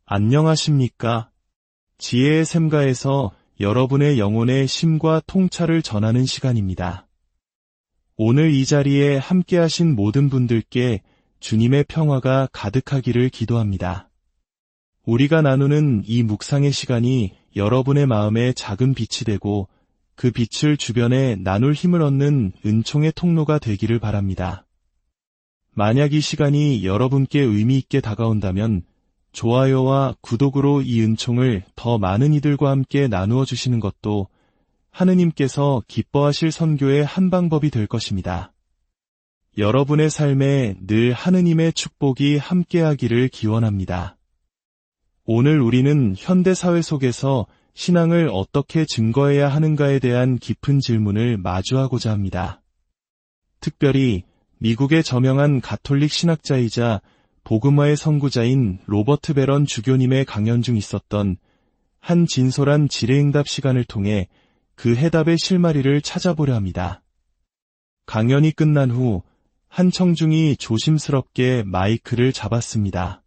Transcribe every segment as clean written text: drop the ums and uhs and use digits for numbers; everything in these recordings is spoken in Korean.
안녕하십니까? 지혜의 샘가에서 여러분의 영혼의 심과 통찰을 전하는 시간입니다. 오늘 이 자리에 함께하신 모든 분들께 주님의 평화가 가득하기를 기도합니다. 우리가 나누는 이 묵상의 시간이 여러분의 마음에 작은 빛이 되고 그 빛을 주변에 나눌 힘을 얻는 은총의 통로가 되기를 바랍니다. 만약 이 시간이 여러분께 의미 있게 다가온다면 좋아요와 구독으로 이 은총을 더 많은 이들과 함께 나누어 주시는 것도 하느님께서 기뻐하실 선교의 한 방법이 될 것입니다. 여러분의 삶에 늘 하느님의 축복이 함께하기를 기원합니다. 오늘 우리는 현대사회 속에서 신앙을 어떻게 증거해야 하는가에 대한 깊은 질문을 마주하고자 합니다. 특별히 미국의 저명한 가톨릭 신학자이자 복음화의 선구자인 로버트 베런 주교님의 강연 중 있었던 한 진솔한 질의응답 시간을 통해 그 해답의 실마리를 찾아보려 합니다. 강연이 끝난 후 한 청중이 조심스럽게 마이크를 잡았습니다.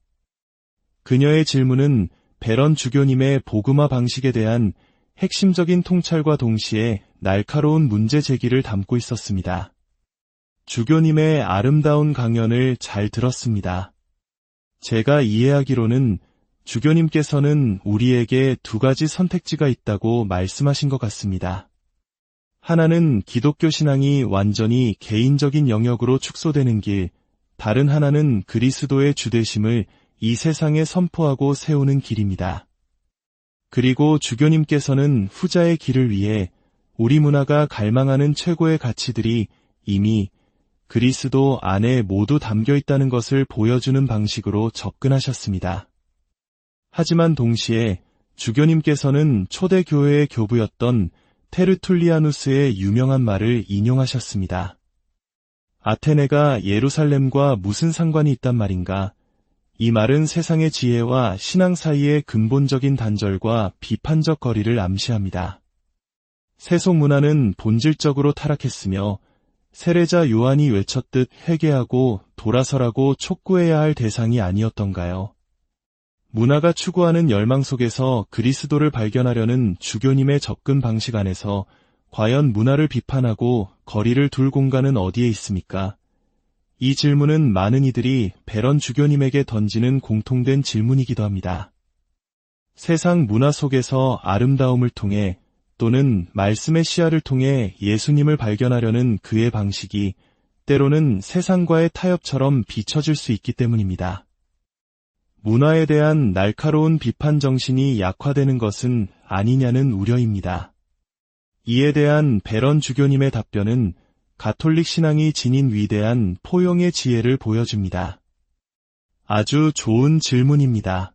그녀의 질문은 베런 주교님의 복음화 방식에 대한 핵심적인 통찰과 동시에 날카로운 문제 제기를 담고 있었습니다. 주교님의 아름다운 강연을 잘 들었습니다. 제가 이해하기로는 주교님께서는 우리에게 두 가지 선택지가 있다고 말씀하신 것 같습니다. 하나는 기독교 신앙이 완전히 개인적인 영역으로 축소되는 길, 다른 하나는 그리스도의 주되심을 이 세상에 선포하고 세우는 길입니다. 그리고 주교님께서는 후자의 길을 위해 우리 문화가 갈망하는 최고의 가치들이 이미 그리스도 안에 모두 담겨 있다는 것을 보여주는 방식으로 접근하셨습니다. 하지만 동시에 주교님께서는 초대 교회의 교부였던 테르툴리아누스의 유명한 말을 인용하셨습니다. 아테네가 예루살렘과 무슨 상관이 있단 말인가? 이 말은 세상의 지혜와 신앙 사이의 근본적인 단절과 비판적 거리를 암시합니다. 세속 문화는 본질적으로 타락했으며 세례자 요한이 외쳤듯 회개하고 돌아서라고 촉구해야 할 대상이 아니었던가요? 문화가 추구하는 열망 속에서 그리스도를 발견하려는 주교님의 접근 방식 안에서 과연 문화를 비판하고 거리를 둘 공간은 어디에 있습니까? 이 질문은 많은 이들이 베런 주교님에게 던지는 공통된 질문이기도 합니다. 세상 문화 속에서 아름다움을 통해 또는 말씀의 시야를 통해 예수님을 발견하려는 그의 방식이 때로는 세상과의 타협처럼 비춰질 수 있기 때문입니다. 문화에 대한 날카로운 비판 정신이 약화되는 것은 아니냐는 우려입니다. 이에 대한 베런 주교님의 답변은 가톨릭 신앙이 지닌 위대한 포용의 지혜를 보여줍니다. 아주 좋은 질문입니다.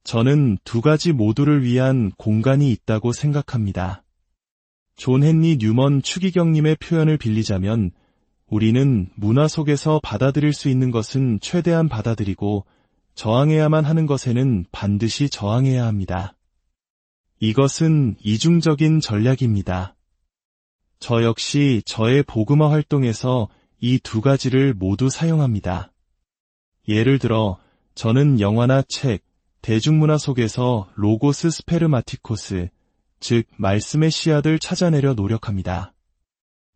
저는 두 가지 모두를 위한 공간이 있다고 생각합니다. 존 헨리 뉴먼 추기경님의 표현을 빌리자면 우리는 문화 속에서 받아들일 수 있는 것은 최대한 받아들이고 저항해야만 하는 것에는 반드시 저항해야 합니다. 이것은 이중적인 전략입니다. 저 역시 저의 복음화 활동에서 이 두 가지를 모두 사용합니다. 예를 들어 저는 영화나 책, 대중문화 속에서 로고스 스페르마티코스, 즉 말씀의 씨앗을 찾아내려 노력합니다.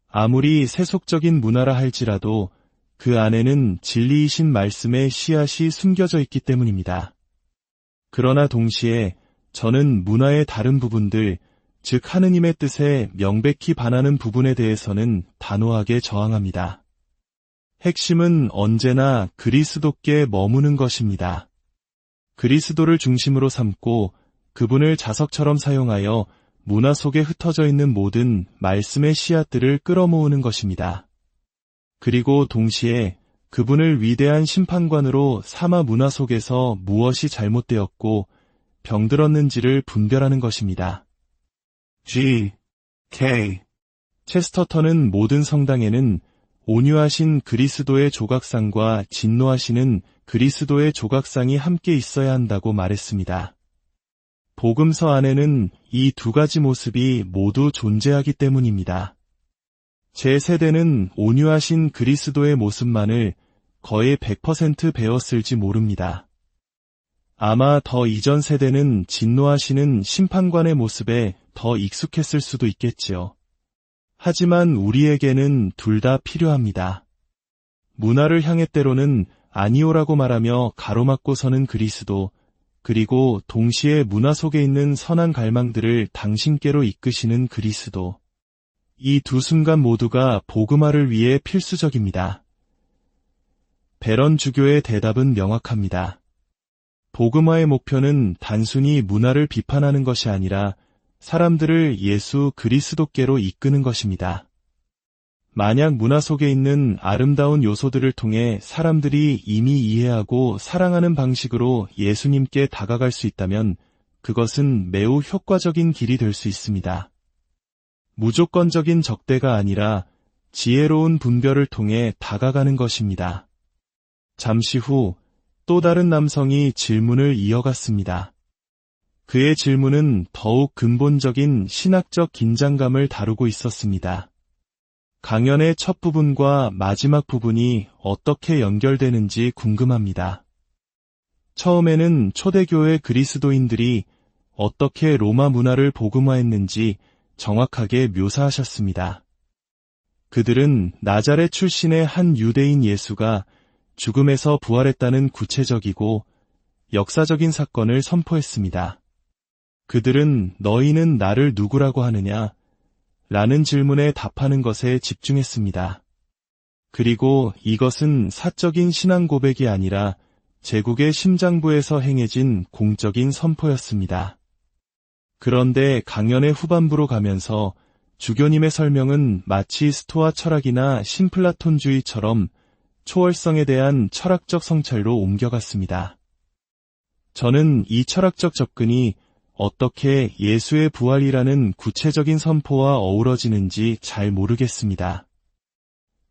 아무리 세속적인 문화라 할지라도 그 안에는 진리이신 말씀의 씨앗이 숨겨져 있기 때문입니다. 그러나 동시에 저는 문화의 다른 부분들, 즉 하느님의 뜻에 명백히 반하는 부분에 대해서는 단호하게 저항합니다. 핵심은 언제나 그리스도께 머무는 것입니다. 그리스도를 중심으로 삼고 그분을 자석처럼 사용하여 문화 속에 흩어져 있는 모든 말씀의 씨앗들을 끌어모으는 것입니다. 그리고 동시에 그분을 위대한 심판관으로 삼아 문화 속에서 무엇이 잘못되었고 병들었는지를 분별하는 것입니다. G.K. 체스터턴은 모든 성당에는 온유하신 그리스도의 조각상과 진노하시는 그리스도의 조각상이 함께 있어야 한다고 말했습니다. 복음서 안에는 이 두 가지 모습이 모두 존재하기 때문입니다. 제 세대는 온유하신 그리스도의 모습만을 거의 100% 배웠을지 모릅니다. 아마 더 이전 세대는 진노하시는 심판관의 모습에 더 익숙했을 수도 있겠지요. 하지만 우리에게는 둘 다 필요합니다. 문화를 향해 때로는 아니오라고 말하며 가로막고 서는 그리스도, 그리고 동시에 문화 속에 있는 선한 갈망들을 당신께로 이끄시는 그리스도. 이 두 순간 모두가 복음화를 위해 필수적입니다. 베런 주교의 대답은 명확합니다. 복음화의 목표는 단순히 문화를 비판하는 것이 아니라 사람들을 예수 그리스도께로 이끄는 것입니다. 만약 문화 속에 있는 아름다운 요소들을 통해 사람들이 이미 이해하고 사랑하는 방식으로 예수님께 다가갈 수 있다면 그것은 매우 효과적인 길이 될 수 있습니다. 무조건적인 적대가 아니라 지혜로운 분별을 통해 다가가는 것입니다. 잠시 후 또 다른 남성이 질문을 이어갔습니다. 그의 질문은 더욱 근본적인 신학적 긴장감을 다루고 있었습니다. 강연의 첫 부분과 마지막 부분이 어떻게 연결되는지 궁금합니다. 처음에는 초대교회 그리스도인들이 어떻게 로마 문화를 복음화했는지 정확하게 묘사하셨습니다. 그들은 나자렛 출신의 한 유대인 예수가 죽음에서 부활했다는 구체적이고 역사적인 사건을 선포했습니다. 그들은 너희는 나를 누구라고 하느냐? 라는 질문에 답하는 것에 집중했습니다. 그리고 이것은 사적인 신앙 고백이 아니라 제국의 심장부에서 행해진 공적인 선포였습니다. 그런데 강연의 후반부로 가면서 주교님의 설명은 마치 스토아 철학이나 신플라톤주의처럼 초월성에 대한 철학적 성찰로 옮겨갔습니다. 저는 이 철학적 접근이 어떻게 예수의 부활이라는 구체적인 선포와 어우러지는지 잘 모르겠습니다.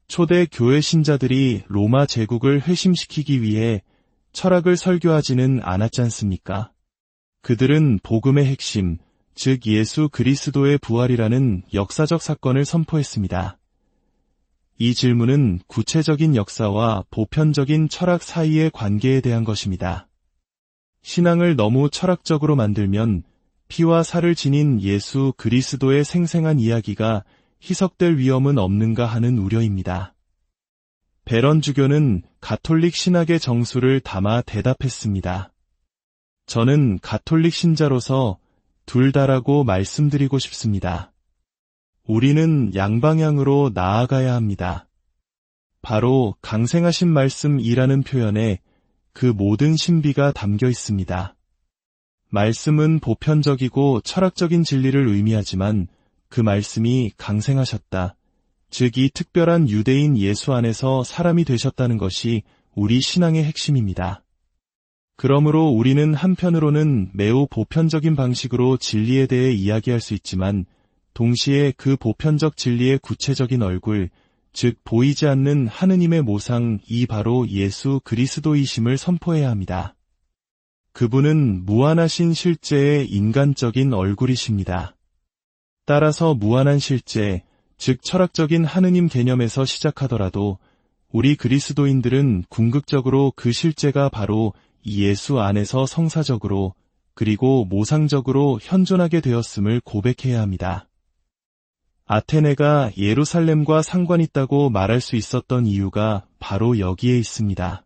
초대 교회 신자들이 로마 제국을 회심시키기 위해 철학을 설교하지는 않았지 않습니까? 그들은 복음의 핵심, 즉 예수 그리스도의 부활이라는 역사적 사건을 선포했습니다. 이 질문은 구체적인 역사와 보편적인 철학 사이의 관계에 대한 것입니다. 신앙을 너무 철학적으로 만들면 피와 살을 지닌 예수 그리스도의 생생한 이야기가 희석될 위험은 없는가 하는 우려입니다. 베런 주교는 가톨릭 신학의 정수를 담아 대답했습니다. 저는 가톨릭 신자로서 둘 다라고 말씀드리고 싶습니다. 우리는 양방향으로 나아가야 합니다. 바로 강생하신 말씀이라는 표현에 그 모든 신비가 담겨 있습니다. 말씀은 보편적이고 철학적인 진리를 의미하지만 그 말씀이 강생하셨다. 즉 이 특별한 유대인 예수 안에서 사람이 되셨다는 것이 우리 신앙의 핵심입니다. 그러므로 우리는 한편으로는 매우 보편적인 방식으로 진리에 대해 이야기할 수 있지만 동시에 그 보편적 진리의 구체적인 얼굴, 즉 보이지 않는 하느님의 모상이 바로 예수 그리스도이심을 선포해야 합니다. 그분은 무한하신 실제의 인간적인 얼굴이십니다. 따라서 무한한 실제, 즉 철학적인 하느님 개념에서 시작하더라도 우리 그리스도인들은 궁극적으로 그 실제가 바로 예수 안에서 성사적으로 그리고 모상적으로 현존하게 되었음을 고백해야 합니다. 아테네가 예루살렘과 상관있다고 말할 수 있었던 이유가 바로 여기에 있습니다.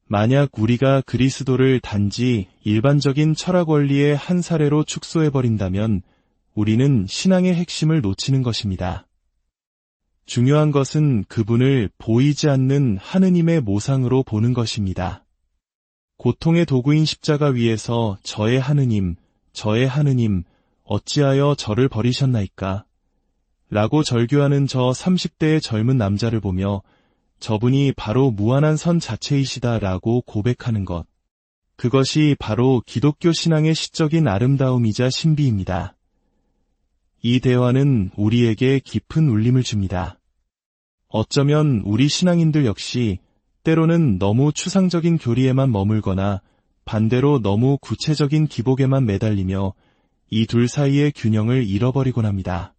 만약 우리가 그리스도를 단지 일반적인 철학 원리의 한 사례로 축소해버린다면 우리는 신앙의 핵심을 놓치는 것입니다. 중요한 것은 그분을 보이지 않는 하느님의 모상으로 보는 것입니다. 고통의 도구인 십자가 위에서 저의 하느님, 어찌하여 저를 버리셨나이까? 라고 절규하는 저 30대의 젊은 남자를 보며 저분이 바로 무한한 선 자체이시다 라고 고백하는 것. 그것이 바로 기독교 신앙의 시적인 아름다움이자 신비입니다. 이 대화는 우리에게 깊은 울림을 줍니다. 어쩌면 우리 신앙인들 역시 때로는 너무 추상적인 교리에만 머물거나 반대로 너무 구체적인 기복에만 매달리며 이 둘 사이의 균형을 잃어버리곤 합니다.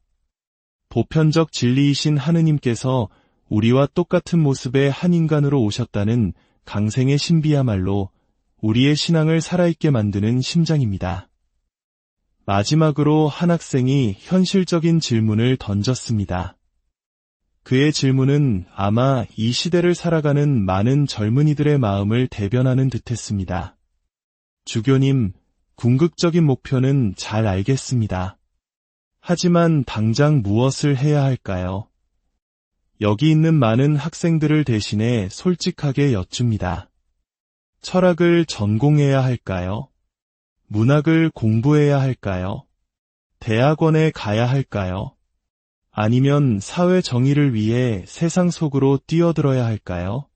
보편적 진리이신 하느님께서 우리와 똑같은 모습의 한 인간으로 오셨다는 강생의 신비야말로 우리의 신앙을 살아있게 만드는 심장입니다. 마지막으로 한 학생이 현실적인 질문을 던졌습니다. 그의 질문은 아마 이 시대를 살아가는 많은 젊은이들의 마음을 대변하는 듯했습니다. 주교님, 궁극적인 목표는 잘 알겠습니다. 하지만 당장 무엇을 해야 할까요? 여기 있는 많은 학생들을 대신해 솔직하게 여쭙니다. 철학을 전공해야 할까요? 문학을 공부해야 할까요? 대학원에 가야 할까요? 아니면 사회 정의를 위해 세상 속으로 뛰어들어야 할까요?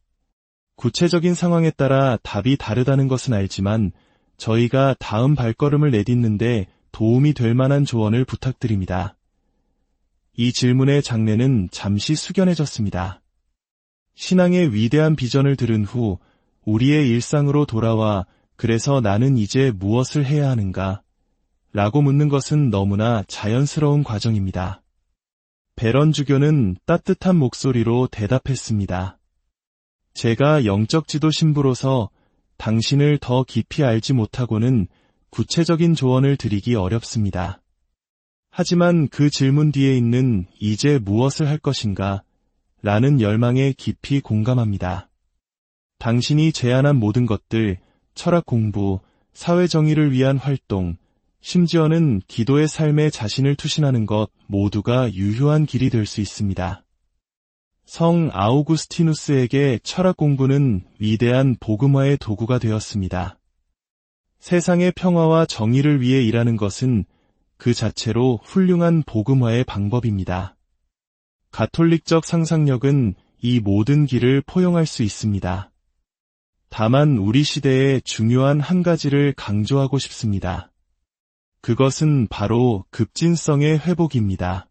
구체적인 상황에 따라 답이 다르다는 것은 알지만 저희가 다음 발걸음을 내딛는데 도움이 될 만한 조언을 부탁드립니다. 이 질문의 장례는 잠시 숙연해졌습니다. 신앙의 위대한 비전을 들은 후 우리의 일상으로 돌아와 그래서 나는 이제 무엇을 해야 하는가? 라고 묻는 것은 너무나 자연스러운 과정입니다. 베런 주교는 따뜻한 목소리로 대답했습니다. 제가 영적 지도 신부로서 당신을 더 깊이 알지 못하고는 구체적인 조언을 드리기 어렵습니다. 하지만 그 질문 뒤에 있는 이제 무엇을 할 것인가? 라는 열망에 깊이 공감합니다. 당신이 제안한 모든 것들, 철학 공부, 사회 정의를 위한 활동, 심지어는 기도의 삶에 자신을 투신하는 것 모두가 유효한 길이 될 수 있습니다. 성 아우구스티누스에게 철학 공부는 위대한 복음화의 도구가 되었습니다. 세상의 평화와 정의를 위해 일하는 것은 그 자체로 훌륭한 복음화의 방법입니다. 가톨릭적 상상력은 이 모든 길을 포용할 수 있습니다. 다만 우리 시대에 중요한 한 가지를 강조하고 싶습니다. 그것은 바로 급진성의 회복입니다.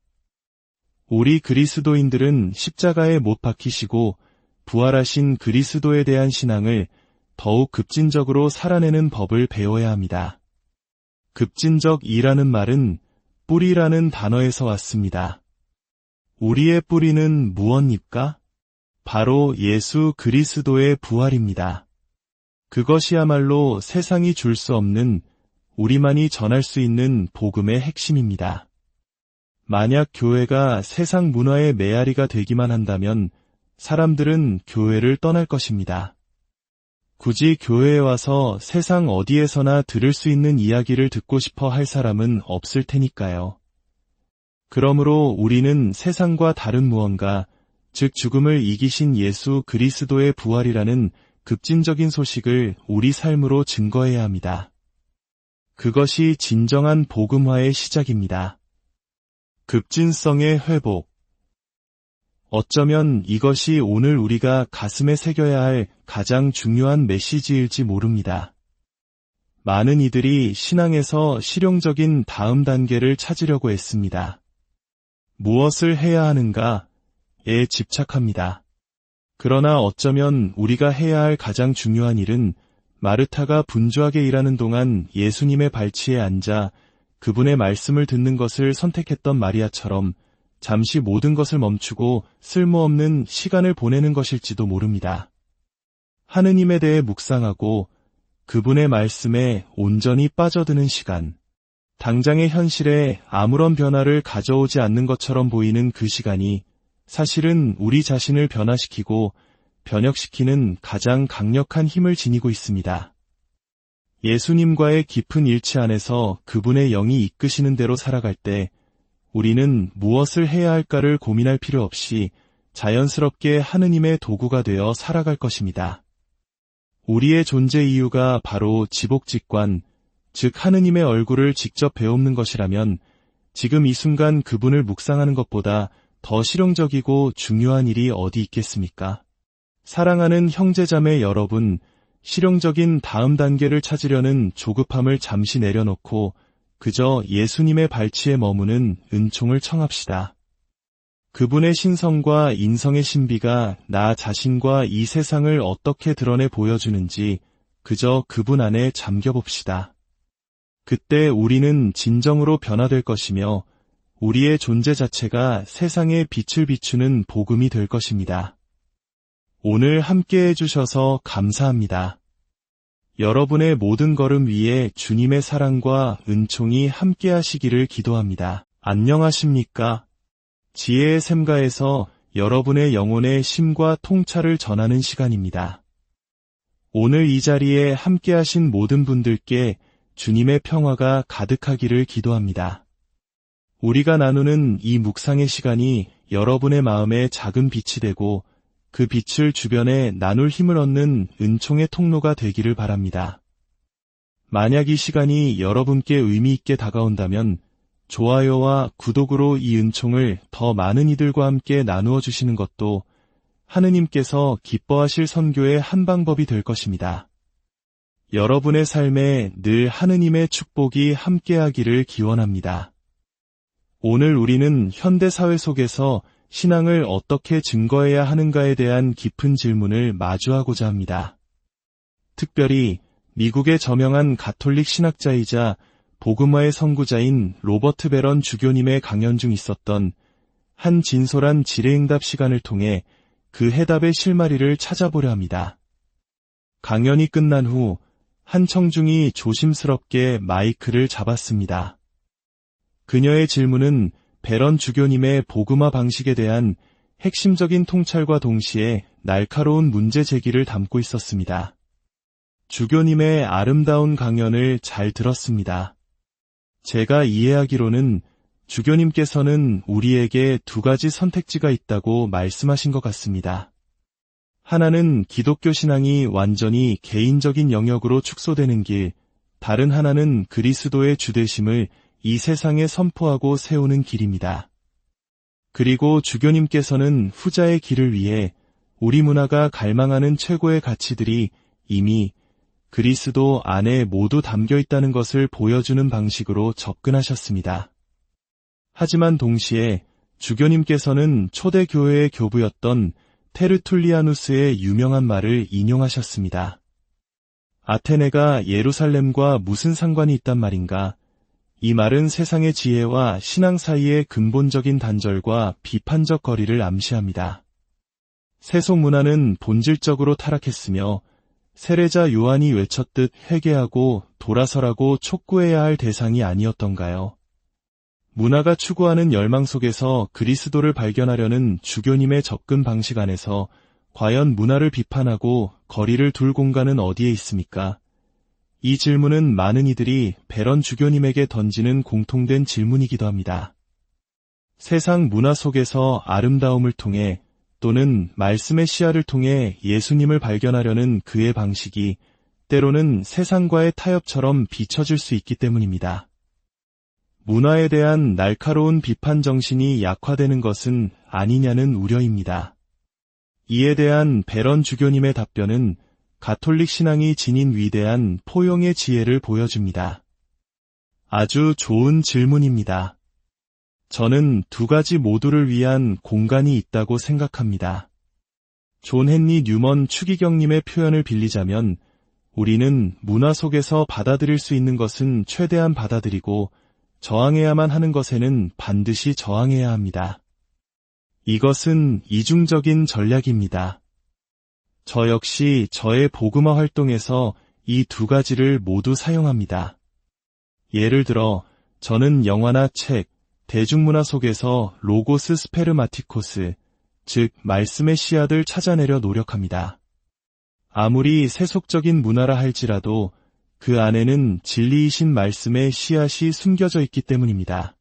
우리 그리스도인들은 십자가에 못 박히시고 부활하신 그리스도에 대한 신앙을 더욱 급진적으로 살아내는 법을 배워야 합니다. 급진적이라는 말은 뿌리라는 단어에서 왔습니다. 우리의 뿌리는 무엇입니까? 바로 예수 그리스도의 부활입니다. 그것이야말로 세상이 줄 수 없는 우리만이 전할 수 있는 복음의 핵심입니다. 만약 교회가 세상 문화의 메아리가 되기만 한다면 사람들은 교회를 떠날 것입니다. 굳이 교회에 와서 세상 어디에서나 들을 수 있는 이야기를 듣고 싶어 할 사람은 없을 테니까요. 그러므로 우리는 세상과 다른 무언가, 즉 죽음을 이기신 예수 그리스도의 부활이라는 급진적인 소식을 우리 삶으로 증거해야 합니다. 그것이 진정한 복음화의 시작입니다. 급진성의 회복. 어쩌면 이것이 오늘 우리가 가슴에 새겨야 할 가장 중요한 메시지일지 모릅니다. 많은 이들이 신앙에서 실용적인 다음 단계를 찾으려고 애씁니다. 무엇을 해야 하는가에 집착합니다. 그러나 어쩌면 우리가 해야 할 가장 중요한 일은 마르타가 분주하게 일하는 동안 예수님의 발치에 앉아 그분의 말씀을 듣는 것을 선택했던 마리아처럼 잠시 모든 것을 멈추고 쓸모없는 시간을 보내는 것일지도 모릅니다. 하느님에 대해 묵상하고 그분의 말씀에 온전히 빠져드는 시간, 당장의 현실에 아무런 변화를 가져오지 않는 것처럼 보이는 그 시간이 사실은 우리 자신을 변화시키고 변혁시키는 가장 강력한 힘을 지니고 있습니다. 예수님과의 깊은 일치 안에서 그분의 영이 이끄시는 대로 살아갈 때 우리는 무엇을 해야 할까를 고민할 필요 없이 자연스럽게 하느님의 도구가 되어 살아갈 것입니다. 우리의 존재 이유가 바로 지복직관, 즉 하느님의 얼굴을 직접 배우는 것이라면 지금 이 순간 그분을 묵상하는 것보다 더 실용적이고 중요한 일이 어디 있겠습니까? 사랑하는 형제자매 여러분, 실용적인 다음 단계를 찾으려는 조급함을 잠시 내려놓고 그저 예수님의 발치에 머무는 은총을 청합시다. 그분의 신성과 인성의 신비가 나 자신과 이 세상을 어떻게 드러내 보여주는지 그저 그분 안에 잠겨봅시다. 그때 우리는 진정으로 변화될 것이며 우리의 존재 자체가 세상에 빛을 비추는 복음이 될 것입니다. 오늘 함께 해주셔서 감사합니다. 여러분의 모든 걸음 위에 주님의 사랑과 은총이 함께 하시기를 기도합니다. 안녕하십니까? 지혜의 샘가에서 여러분의 영혼의 쉼과 통찰을 전하는 시간입니다. 오늘 이 자리에 함께 하신 모든 분들께 주님의 평화가 가득하기를 기도합니다. 우리가 나누는 이 묵상의 시간이 여러분의 마음에 작은 빛이 되고 그 빛을 주변에 나눌 힘을 얻는 은총의 통로가 되기를 바랍니다. 만약 이 시간이 여러분께 의미 있게 다가온다면 좋아요와 구독으로 이 은총을 더 많은 이들과 함께 나누어 주시는 것도 하느님께서 기뻐하실 선교의 한 방법이 될 것입니다. 여러분의 삶에 늘 하느님의 축복이 함께하기를 기원합니다. 오늘 우리는 현대사회 속에서 신앙을 어떻게 증거해야 하는가에 대한 깊은 질문을 마주하고자 합니다. 특별히 미국의 저명한 가톨릭 신학자이자 복음화의 선구자인 로버트 베런 주교님의 강연 중 있었던 한 진솔한 질의응답 시간을 통해 그 해답의 실마리를 찾아보려 합니다. 강연이 끝난 후 한 청중이 조심스럽게 마이크를 잡았습니다. 그녀의 질문은 베런 주교님의 복음화 방식에 대한 핵심적인 통찰과 동시에 날카로운 문제 제기를 담고 있었습니다. 주교님의 아름다운 강연을 잘 들었습니다. 제가 이해하기로는 주교님께서는 우리에게 두 가지 선택지가 있다고 말씀하신 것 같습니다. 하나는 기독교 신앙이 완전히 개인적인 영역으로 축소되는 길, 다른 하나는 그리스도의 주되심을 이 세상에 선포하고 세우는 길입니다. 그리고 주교님께서는 후자의 길을 위해 우리 문화가 갈망하는 최고의 가치들이 이미 그리스도 안에 모두 담겨 있다는 것을 보여주는 방식으로 접근하셨습니다. 하지만 동시에 주교님께서는 초대 교회의 교부였던 테르툴리아누스의 유명한 말을 인용하셨습니다. 아테네가 예루살렘과 무슨 상관이 있단 말인가? 이 말은 세상의 지혜와 신앙 사이의 근본적인 단절과 비판적 거리를 암시합니다. 세속 문화는 본질적으로 타락했으며 세례자 요한이 외쳤듯 회개하고 돌아서라고 촉구해야 할 대상이 아니었던가요? 문화가 추구하는 열망 속에서 그리스도를 발견하려는 주교님의 접근 방식 안에서 과연 문화를 비판하고 거리를 둘 공간은 어디에 있습니까? 이 질문은 많은 이들이 베런 주교님에게 던지는 공통된 질문이기도 합니다. 세상 문화 속에서 아름다움을 통해 또는 말씀의 시야를 통해 예수님을 발견하려는 그의 방식이 때로는 세상과의 타협처럼 비춰질 수 있기 때문입니다. 문화에 대한 날카로운 비판 정신이 약화되는 것은 아니냐는 우려입니다. 이에 대한 베런 주교님의 답변은 가톨릭 신앙이 지닌 위대한 포용의 지혜를 보여줍니다. 아주 좋은 질문입니다. 저는 두 가지 모두를 위한 공간이 있다고 생각합니다. 존 헨리 뉴먼 추기경님의 표현을 빌리자면 우리는 문화 속에서 받아들일 수 있는 것은 최대한 받아들이고 저항해야만 하는 것에는 반드시 저항해야 합니다. 이것은 이중적인 전략입니다. 저 역시 저의 복음화 활동에서 이 두 가지를 모두 사용합니다. 예를 들어 저는 영화나 책, 대중문화 속에서 로고스 스페르마티코스, 즉 말씀의 씨앗을 찾아내려 노력합니다. 아무리 세속적인 문화라 할지라도 그 안에는 진리이신 말씀의 씨앗이 숨겨져 있기 때문입니다.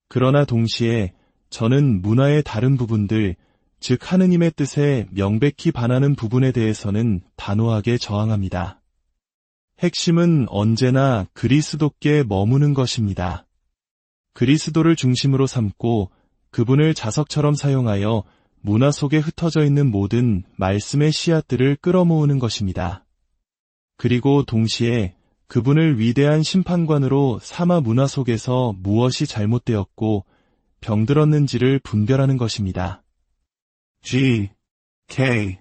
그러나 동시에 저는 문화의 다른 부분들, 즉 하느님의 뜻에 명백히 반하는 부분에 대해서는 단호하게 저항합니다. 핵심은 언제나 그리스도께 머무는 것입니다. 그리스도를 중심으로 삼고 그분을 자석처럼 사용하여 문화 속에 흩어져 있는 모든 말씀의 씨앗들을 끌어모으는 것입니다. 그리고 동시에 그분을 위대한 심판관으로 삼아 문화 속에서 무엇이 잘못되었고 병들었는지를 분별하는 것입니다. G.K.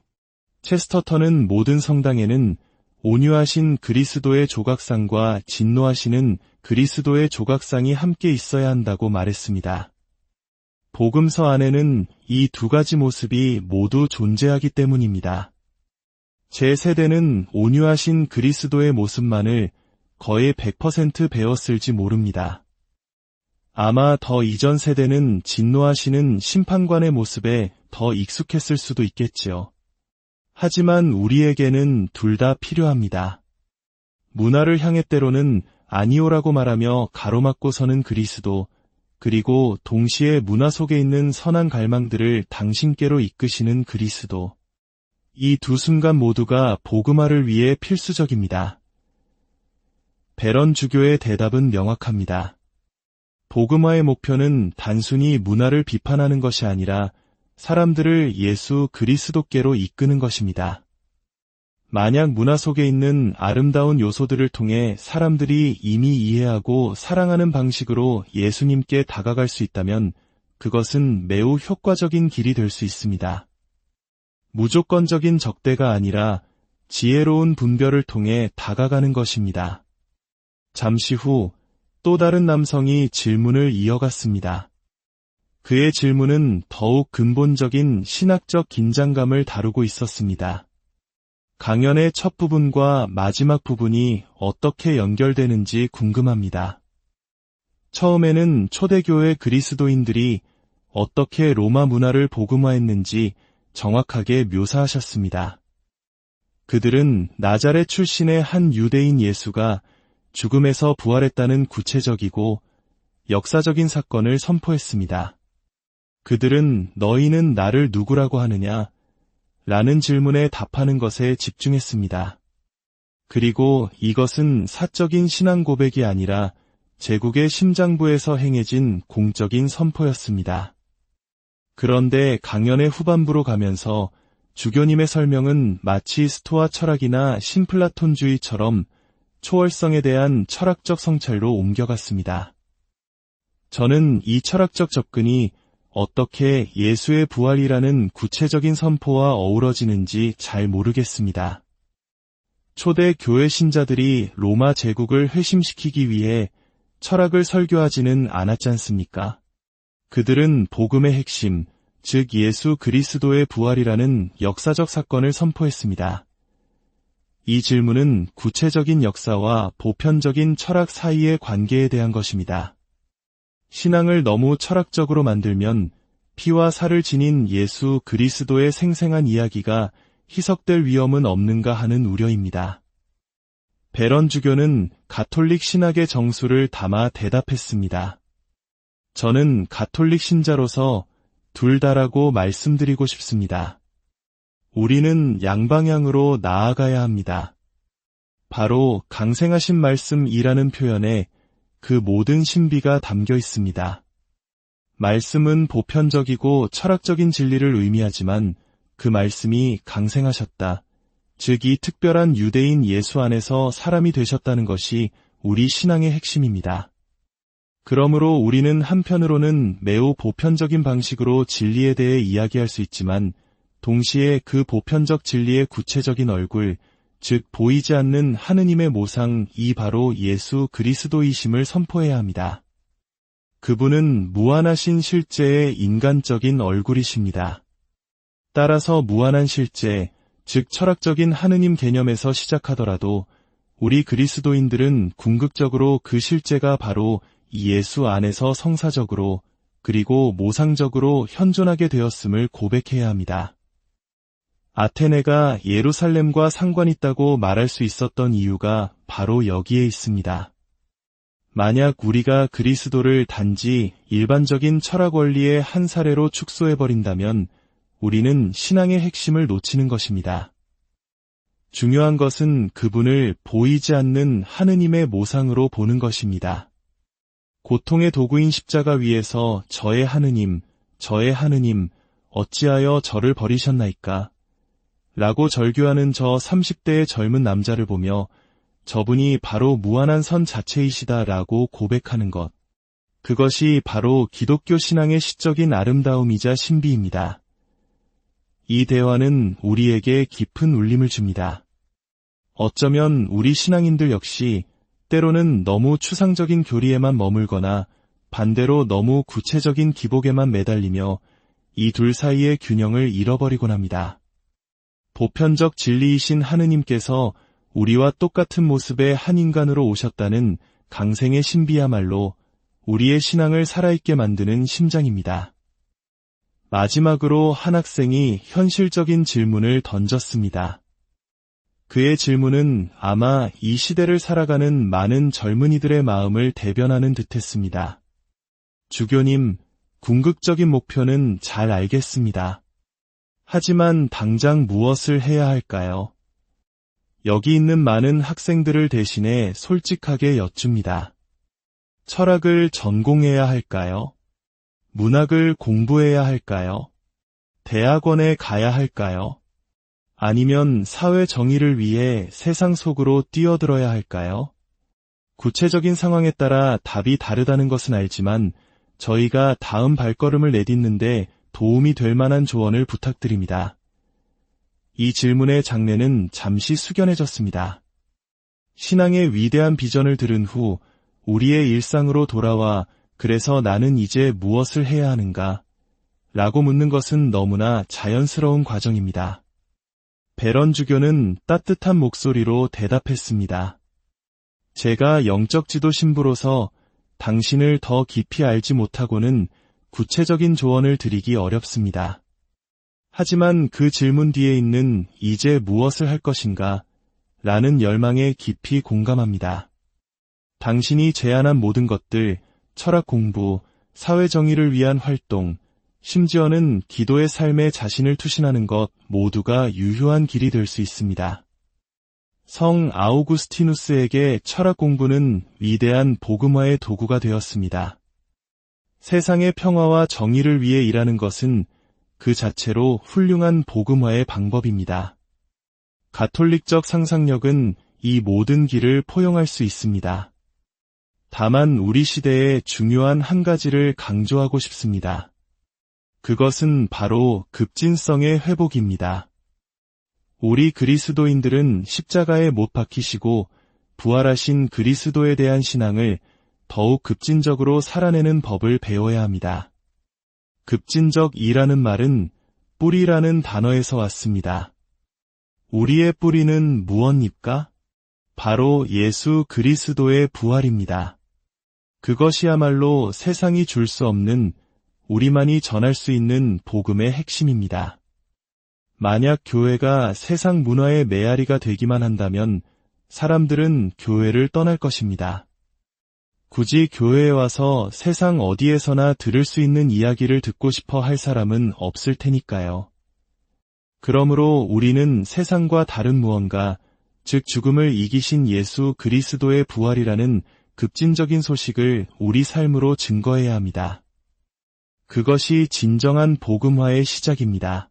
체스터턴은 모든 성당에는 온유하신 그리스도의 조각상과 진노하시는 그리스도의 조각상이 함께 있어야 한다고 말했습니다. 복음서 안에는 이 두 가지 모습이 모두 존재하기 때문입니다. 제 세대는 온유하신 그리스도의 모습만을 거의 100% 배웠을지 모릅니다. 아마 더 이전 세대는 진노하시는 심판관의 모습에 더 익숙했을 수도 있겠지요. 하지만 우리에게는 둘 다 필요합니다. 문화를 향해 때로는 아니오라고 말하며 가로막고 서는 그리스도, 그리고 동시에 문화 속에 있는 선한 갈망들을 당신께로 이끄시는 그리스도. 이 두 순간 모두가 복음화를 위해 필수적입니다. 베런 주교의 대답은 명확합니다. 복음화의 목표는 단순히 문화를 비판하는 것이 아니라 사람들을 예수 그리스도께로 이끄는 것입니다. 만약 문화 속에 있는 아름다운 요소들을 통해 사람들이 이미 이해하고 사랑하는 방식으로 예수님께 다가갈 수 있다면 그것은 매우 효과적인 길이 될 수 있습니다. 무조건적인 적대가 아니라 지혜로운 분별을 통해 다가가는 것입니다. 잠시 후 또 다른 남성이 질문을 이어갔습니다. 그의 질문은 더욱 근본적인 신학적 긴장감을 다루고 있었습니다. 강연의 첫 부분과 마지막 부분이 어떻게 연결되는지 궁금합니다. 처음에는 초대교회 그리스도인들이 어떻게 로마 문화를 복음화했는지 정확하게 묘사하셨습니다. 그들은 나자렛 출신의 한 유대인 예수가 죽음에서 부활했다는 구체적이고 역사적인 사건을 선포했습니다. 그들은 너희는 나를 누구라고 하느냐? 라는 질문에 답하는 것에 집중했습니다. 그리고 이것은 사적인 신앙 고백이 아니라 제국의 심장부에서 행해진 공적인 선포였습니다. 그런데 강연의 후반부로 가면서 주교님의 설명은 마치 스토아 철학이나 신플라톤주의처럼 초월성에 대한 철학적 성찰로 옮겨갔습니다. 저는 이 철학적 접근이 어떻게 예수의 부활이라는 구체적인 선포와 어우러지는지 잘 모르겠습니다. 초대 교회 신자들이 로마 제국을 회심시키기 위해 철학을 설교하지는 않았지 않습니까? 그들은 복음의 핵심, 즉 예수 그리스도의 부활이라는 역사적 사건을 선포했습니다. 이 질문은 구체적인 역사와 보편적인 철학 사이의 관계에 대한 것입니다. 신앙을 너무 철학적으로 만들면 피와 살을 지닌 예수 그리스도의 생생한 이야기가 희석될 위험은 없는가 하는 우려입니다. 베런 주교는 가톨릭 신학의 정수를 담아 대답했습니다. 저는 가톨릭 신자로서 둘 다라고 말씀드리고 싶습니다. 우리는 양방향으로 나아가야 합니다. 바로 강생하신 말씀이라는 표현에 그 모든 신비가 담겨 있습니다. 말씀은 보편적이고 철학적인 진리를 의미하지만 그 말씀이 강생하셨다. 즉 이 특별한 유대인 예수 안에서 사람이 되셨다는 것이 우리 신앙의 핵심입니다. 그러므로 우리는 한편으로는 매우 보편적인 방식으로 진리에 대해 이야기할 수 있지만 동시에 그 보편적 진리의 구체적인 얼굴, 즉 보이지 않는 하느님의 모상, 이 바로 예수 그리스도이심을 선포해야 합니다. 그분은 무한하신 실제의 인간적인 얼굴이십니다. 따라서 무한한 실제, 즉 철학적인 하느님 개념에서 시작하더라도 우리 그리스도인들은 궁극적으로 그 실제가 바로 이 예수 안에서 성사적으로 그리고 모상적으로 현존하게 되었음을 고백해야 합니다. 아테네가 예루살렘과 상관있다고 말할 수 있었던 이유가 바로 여기에 있습니다. 만약 우리가 그리스도를 단지 일반적인 철학 원리의 한 사례로 축소해버린다면 우리는 신앙의 핵심을 놓치는 것입니다. 중요한 것은 그분을 보이지 않는 하느님의 모상으로 보는 것입니다. 고통의 도구인 십자가 위에서 저의 하느님, 어찌하여 저를 버리셨나이까? 라고 절규하는 저 30대의 젊은 남자를 보며 저분이 바로 무한한 선 자체이시다 라고 고백하는 것. 그것이 바로 기독교 신앙의 시적인 아름다움이자 신비입니다. 이 대화는 우리에게 깊은 울림을 줍니다. 어쩌면 우리 신앙인들 역시 때로는 너무 추상적인 교리에만 머물거나 반대로 너무 구체적인 기복에만 매달리며 이 둘 사이의 균형을 잃어버리곤 합니다. 보편적 진리이신 하느님께서 우리와 똑같은 모습의 한 인간으로 오셨다는 강생의 신비야말로 우리의 신앙을 살아있게 만드는 심장입니다. 마지막으로 한 학생이 현실적인 질문을 던졌습니다. 그의 질문은 아마 이 시대를 살아가는 많은 젊은이들의 마음을 대변하는 듯했습니다. 주교님, 궁극적인 목표는 잘 알겠습니다. 하지만 당장 무엇을 해야 할까요? 여기 있는 많은 학생들을 대신해 솔직하게 여쭙니다. 철학을 전공해야 할까요? 문학을 공부해야 할까요? 대학원에 가야 할까요? 아니면 사회 정의를 위해 세상 속으로 뛰어들어야 할까요? 구체적인 상황에 따라 답이 다르다는 것은 알지만 저희가 다음 발걸음을 내딛는데 도움이 될 만한 조언을 부탁드립니다. 이 질문의 장례는 잠시 숙연해졌습니다. 신앙의 위대한 비전을 들은 후 우리의 일상으로 돌아와 그래서 나는 이제 무엇을 해야 하는가? 라고 묻는 것은 너무나 자연스러운 과정입니다. 베런 주교는 따뜻한 목소리로 대답했습니다. 제가 영적 지도 신부로서 당신을 더 깊이 알지 못하고는 구체적인 조언을 드리기 어렵습니다. 하지만 그 질문 뒤에 있는 이제 무엇을 할 것인가? 라는 열망에 깊이 공감합니다. 당신이 제안한 모든 것들, 철학 공부, 사회 정의를 위한 활동, 심지어는 기도의 삶에 자신을 투신하는 것 모두가 유효한 길이 될 수 있습니다. 성 아우구스티누스에게 철학 공부는 위대한 복음화의 도구가 되었습니다. 세상의 평화와 정의를 위해 일하는 것은 그 자체로 훌륭한 복음화의 방법입니다. 가톨릭적 상상력은 이 모든 길을 포용할 수 있습니다. 다만 우리 시대에 중요한 한 가지를 강조하고 싶습니다. 그것은 바로 급진성의 회복입니다. 우리 그리스도인들은 십자가에 못 박히시고 부활하신 그리스도에 대한 신앙을 더욱 급진적으로 살아내는 법을 배워야 합니다. 급진적이라는 말은 뿌리라는 단어에서 왔습니다. 우리의 뿌리는 무엇입니까? 바로 예수 그리스도의 부활입니다. 그것이야말로 세상이 줄 수 없는 우리만이 전할 수 있는 복음의 핵심입니다. 만약 교회가 세상 문화의 메아리가 되기만 한다면 사람들은 교회를 떠날 것입니다. 굳이 교회에 와서 세상 어디에서나 들을 수 있는 이야기를 듣고 싶어 할 사람은 없을 테니까요. 그러므로 우리는 세상과 다른 무언가, 즉 죽음을 이기신 예수 그리스도의 부활이라는 급진적인 소식을 우리 삶으로 증거해야 합니다. 그것이 진정한 복음화의 시작입니다.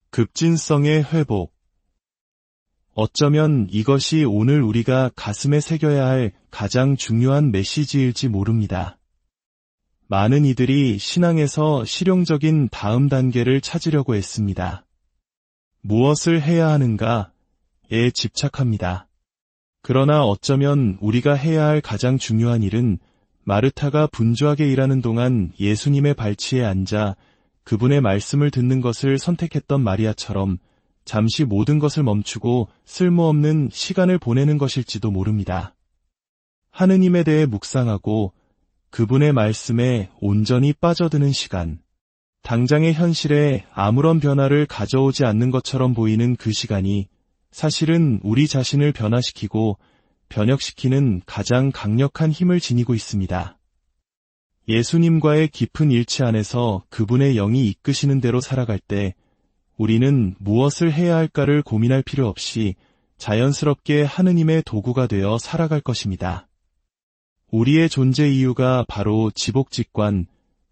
급진성의 회복. 어쩌면 이것이 오늘 우리가 가슴에 새겨야 할 가장 중요한 메시지일지 모릅니다. 많은 이들이 신앙에서 실용적인 다음 단계를 찾으려고 했습니다. 무엇을 해야 하는가에 집착합니다. 그러나 어쩌면 우리가 해야 할 가장 중요한 일은 마르타가 분주하게 일하는 동안 예수님의 발치에 앉아 그분의 말씀을 듣는 것을 선택했던 마리아처럼 잠시 모든 것을 멈추고 쓸모없는 시간을 보내는 것일지도 모릅니다. 하느님에 대해 묵상하고 그분의 말씀에 온전히 빠져드는 시간, 당장의 현실에 아무런 변화를 가져오지 않는 것처럼 보이는 그 시간이 사실은 우리 자신을 변화시키고 변혁시키는 가장 강력한 힘을 지니고 있습니다. 예수님과의 깊은 일치 안에서 그분의 영이 이끄시는 대로 살아갈 때 우리는 무엇을 해야 할까를 고민할 필요 없이 자연스럽게 하느님의 도구가 되어 살아갈 것입니다. 우리의 존재 이유가 바로 지복직관,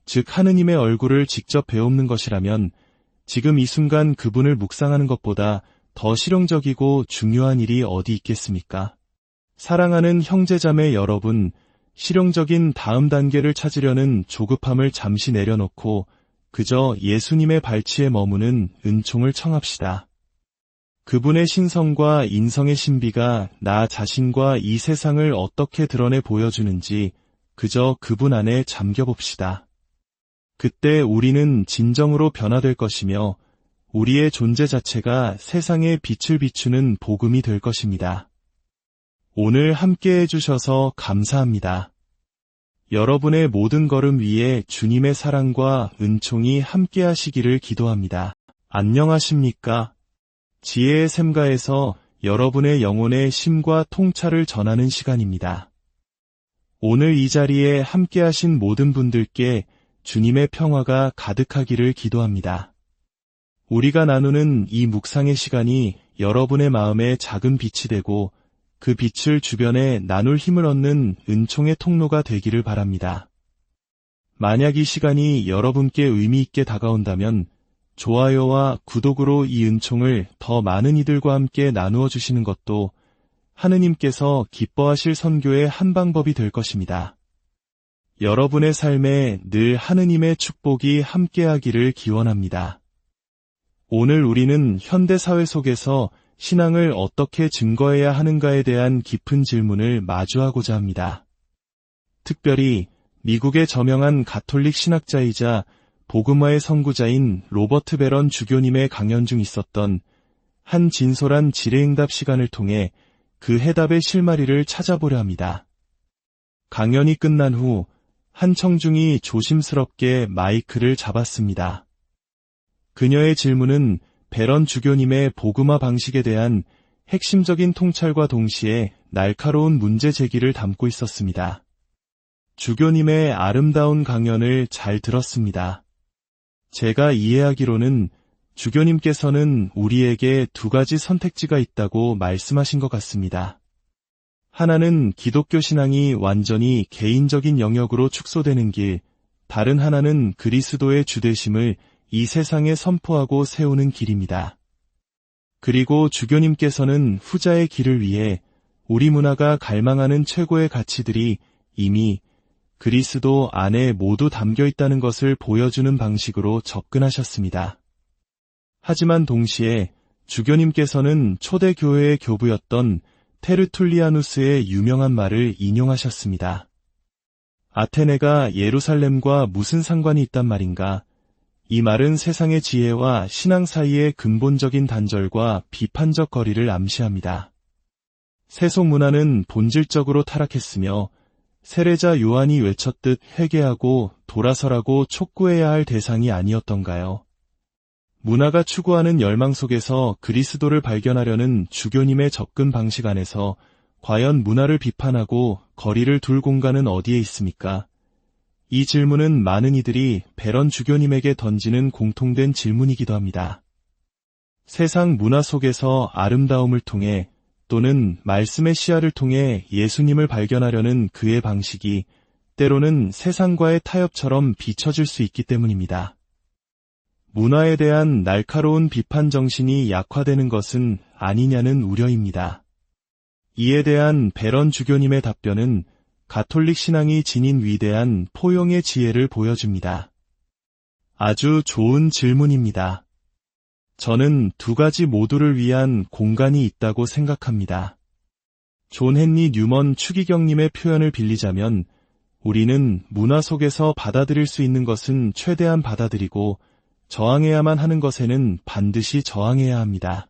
즉 하느님의 얼굴을 직접 배우는 것이라면 지금 이 순간 그분을 묵상하는 것보다 더 실용적이고 중요한 일이 어디 있겠습니까? 사랑하는 형제자매 여러분, 실용적인 다음 단계를 찾으려는 조급함을 잠시 내려놓고 그저 예수님의 발치에 머무는 은총을 청합시다. 그분의 신성과 인성의 신비가 나 자신과 이 세상을 어떻게 드러내 보여주는지 그저 그분 안에 잠겨봅시다. 그때 우리는 진정으로 변화될 것이며 우리의 존재 자체가 세상에 빛을 비추는 복음이 될 것입니다. 오늘 함께 해주셔서 감사합니다. 여러분의 모든 걸음 위에 주님의 사랑과 은총이 함께 하시기를 기도합니다. 안녕하십니까? 지혜의 샘가에서 여러분의 영혼의 쉼과 통찰을 전하는 시간입니다. 오늘 이 자리에 함께 하신 모든 분들께 주님의 평화가 가득하기를 기도합니다. 우리가 나누는 이 묵상의 시간이 여러분의 마음에 작은 빛이 되고 그 빛을 주변에 나눌 힘을 얻는 은총의 통로가 되기를 바랍니다. 만약 이 시간이 여러분께 의미 있게 다가온다면 좋아요와 구독으로 이 은총을 더 많은 이들과 함께 나누어 주시는 것도 하느님께서 기뻐하실 선교의 한 방법이 될 것입니다. 여러분의 삶에 늘 하느님의 축복이 함께하기를 기원합니다. 오늘 우리는 현대사회 속에서 신앙을 어떻게 증거해야 하는가에 대한 깊은 질문을 마주하고자 합니다. 특별히 미국의 저명한 가톨릭 신학자이자 복음화의 선구자인 로버트 베런 주교님의 강연 중 있었던 한 진솔한 질의응답 시간을 통해 그 해답의 실마리를 찾아보려 합니다. 강연이 끝난 후 한 청중이 조심스럽게 마이크를 잡았습니다. 그녀의 질문은 베런 주교님의 복음화 방식에 대한 핵심적인 통찰과 동시에 날카로운 문제 제기를 담고 있었습니다. 주교님의 아름다운 강연을 잘 들었습니다. 제가 이해하기로는 주교님께서는 우리에게 두 가지 선택지가 있다고 말씀하신 것 같습니다. 하나는 기독교 신앙이 완전히 개인적인 영역으로 축소되는 길, 다른 하나는 그리스도의 주되심을 이 세상에 선포하고 세우는 길입니다. 그리고 주교님께서는 후자의 길을 위해 우리 문화가 갈망하는 최고의 가치들이 이미 그리스도 안에 모두 담겨 있다는 것을 보여주는 방식으로 접근하셨습니다. 하지만 동시에 주교님께서는 초대 교회의 교부였던 테르툴리아누스의 유명한 말을 인용하셨습니다. 아테네가 예루살렘과 무슨 상관이 있단 말인가? 이 말은 세상의 지혜와 신앙 사이의 근본적인 단절과 비판적 거리를 암시합니다. 세속 문화는 본질적으로 타락했으며 세례자 요한이 외쳤듯 회개하고 돌아서라고 촉구해야 할 대상이 아니었던가요? 문화가 추구하는 열망 속에서 그리스도를 발견하려는 주교님의 접근 방식 안에서 과연 문화를 비판하고 거리를 둘 공간은 어디에 있습니까? 이 질문은 많은 이들이 베런 주교님에게 던지는 공통된 질문이기도 합니다. 세상 문화 속에서 아름다움을 통해 또는 말씀의 시야를 통해 예수님을 발견하려는 그의 방식이 때로는 세상과의 타협처럼 비춰질 수 있기 때문입니다. 문화에 대한 날카로운 비판 정신이 약화되는 것은 아니냐는 우려입니다. 이에 대한 베런 주교님의 답변은 가톨릭 신앙이 지닌 위대한 포용의 지혜를 보여줍니다. 아주 좋은 질문입니다. 저는 두 가지 모두를 위한 공간이 있다고 생각합니다. 존 헨리 뉴먼 추기경님의 표현을 빌리자면 우리는 문화 속에서 받아들일 수 있는 것은 최대한 받아들이고 저항해야만 하는 것에는 반드시 저항해야 합니다.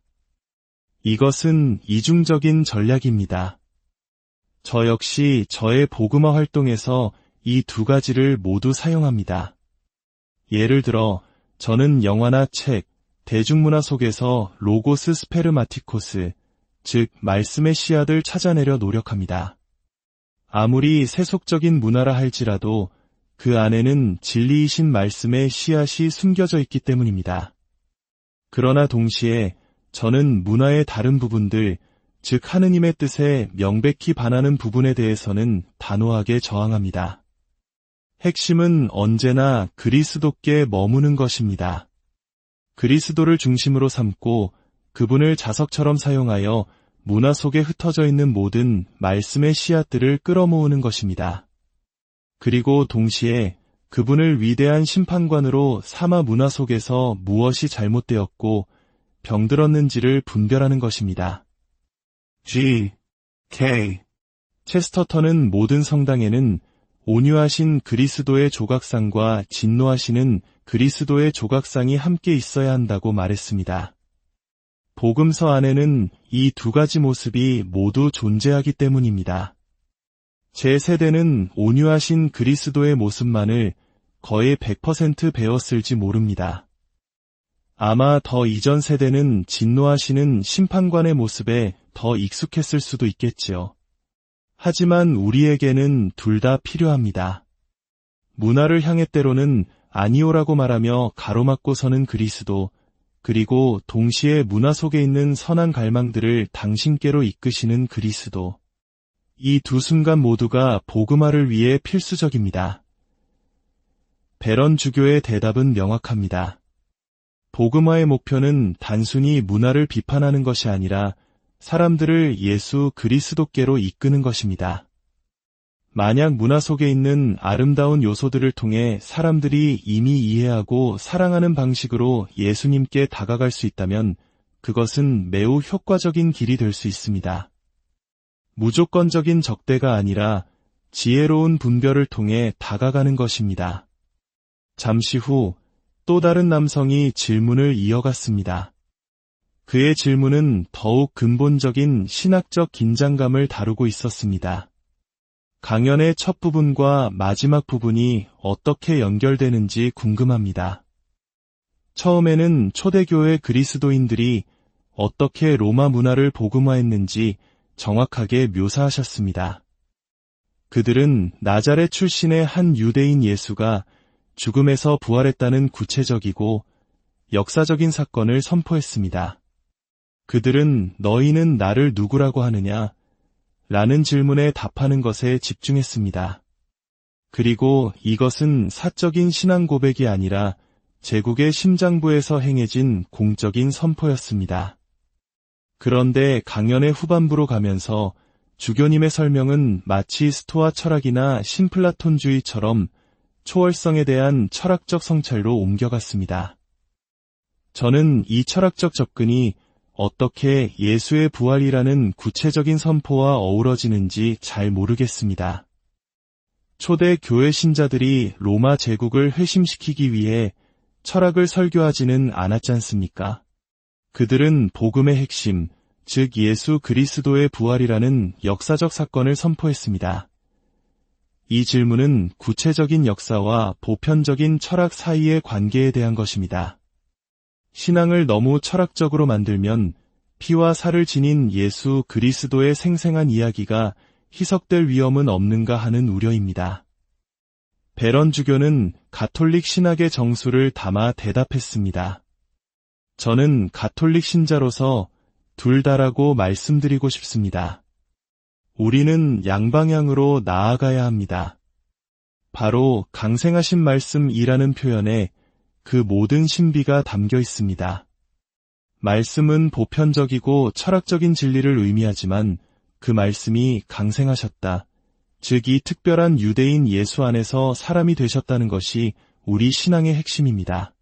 이것은 이중적인 전략입니다. 저 역시 저의 복음화 활동에서 이 두 가지를 모두 사용합니다. 예를 들어 저는 영화나 책, 대중문화 속에서 로고스 스페르마티코스, 즉 말씀의 씨앗을 찾아내려 노력합니다. 아무리 세속적인 문화라 할지라도 그 안에는 진리이신 말씀의 씨앗이 숨겨져 있기 때문입니다. 그러나 동시에 저는 문화의 다른 부분들, 즉 하느님의 뜻에 명백히 반하는 부분에 대해서는 단호하게 저항합니다. 핵심은 언제나 그리스도께 머무는 것입니다. 그리스도를 중심으로 삼고 그분을 자석처럼 사용하여 문화 속에 흩어져 있는 모든 말씀의 씨앗들을 끌어모으는 것입니다. 그리고 동시에 그분을 위대한 심판관으로 삼아 문화 속에서 무엇이 잘못되었고 병들었는지를 분별하는 것입니다. G. K. 체스터턴은 모든 성당에는 온유하신 그리스도의 조각상과 진노하시는 그리스도의 조각상이 함께 있어야 한다고 말했습니다. 복음서 안에는 이 두 가지 모습이 모두 존재하기 때문입니다. 제 세대는 온유하신 그리스도의 모습만을 거의 100% 배웠을지 모릅니다. 아마 더 이전 세대는 진노하시는 심판관의 모습에 더 익숙했을 수도 있겠지요. 하지만 우리에게는 둘 다 필요합니다. 문화를 향해 때로는 아니오라고 말하며 가로막고 서는 그리스도, 그리고 동시에 문화 속에 있는 선한 갈망들을 당신께로 이끄시는 그리스도. 이 두 순간 모두가 복음화를 위해 필수적입니다. 베런 주교의 대답은 명확합니다. 복음화의 목표는 단순히 문화를 비판하는 것이 아니라 사람들을 예수 그리스도께로 이끄는 것입니다. 만약 문화 속에 있는 아름다운 요소들을 통해 사람들이 이미 이해하고 사랑하는 방식으로 예수님께 다가갈 수 있다면 그것은 매우 효과적인 길이 될 수 있습니다. 무조건적인 적대가 아니라 지혜로운 분별을 통해 다가가는 것입니다. 잠시 후 또 다른 남성이 질문을 이어갔습니다. 그의 질문은 더욱 근본적인 신학적 긴장감을 다루고 있었습니다. 강연의 첫 부분과 마지막 부분이 어떻게 연결되는지 궁금합니다. 처음에는 초대교회 그리스도인들이 어떻게 로마 문화를 복음화했는지 정확하게 묘사하셨습니다. 그들은 나자렛 출신의 한 유대인 예수가 죽음에서 부활했다는 구체적이고 역사적인 사건을 선포했습니다. 그들은 너희는 나를 누구라고 하느냐? 라는 질문에 답하는 것에 집중했습니다. 그리고 이것은 사적인 신앙 고백이 아니라 제국의 심장부에서 행해진 공적인 선포였습니다. 그런데 강연의 후반부로 가면서 주교님의 설명은 마치 스토아 철학이나 신플라톤주의처럼 초월성에 대한 철학적 성찰로 옮겨갔습니다. 저는 이 철학적 접근이 어떻게 예수의 부활이라는 구체적인 선포와 어우러지는지 잘 모르겠습니다. 초대 교회 신자들이 로마 제국을 회심시키기 위해 철학을 설교하지는 않았지 않습니까? 그들은 복음의 핵심, 즉 예수 그리스도의 부활이라는 역사적 사건을 선포했습니다. 이 질문은 구체적인 역사와 보편적인 철학 사이의 관계에 대한 것입니다. 신앙을 너무 철학적으로 만들면 피와 살을 지닌 예수 그리스도의 생생한 이야기가 희석될 위험은 없는가 하는 우려입니다. 베런 주교는 가톨릭 신학의 정수를 담아 대답했습니다. 저는 가톨릭 신자로서 둘 다라고 말씀드리고 싶습니다. 우리는 양방향으로 나아가야 합니다. 바로 강생하신 말씀이라는 표현에 그 모든 신비가 담겨 있습니다. 말씀은 보편적이고 철학적인 진리를 의미하지만 그 말씀이 강생하셨다. 즉 이 특별한 유대인 예수 안에서 사람이 되셨다는 것이 우리 신앙의 핵심입니다.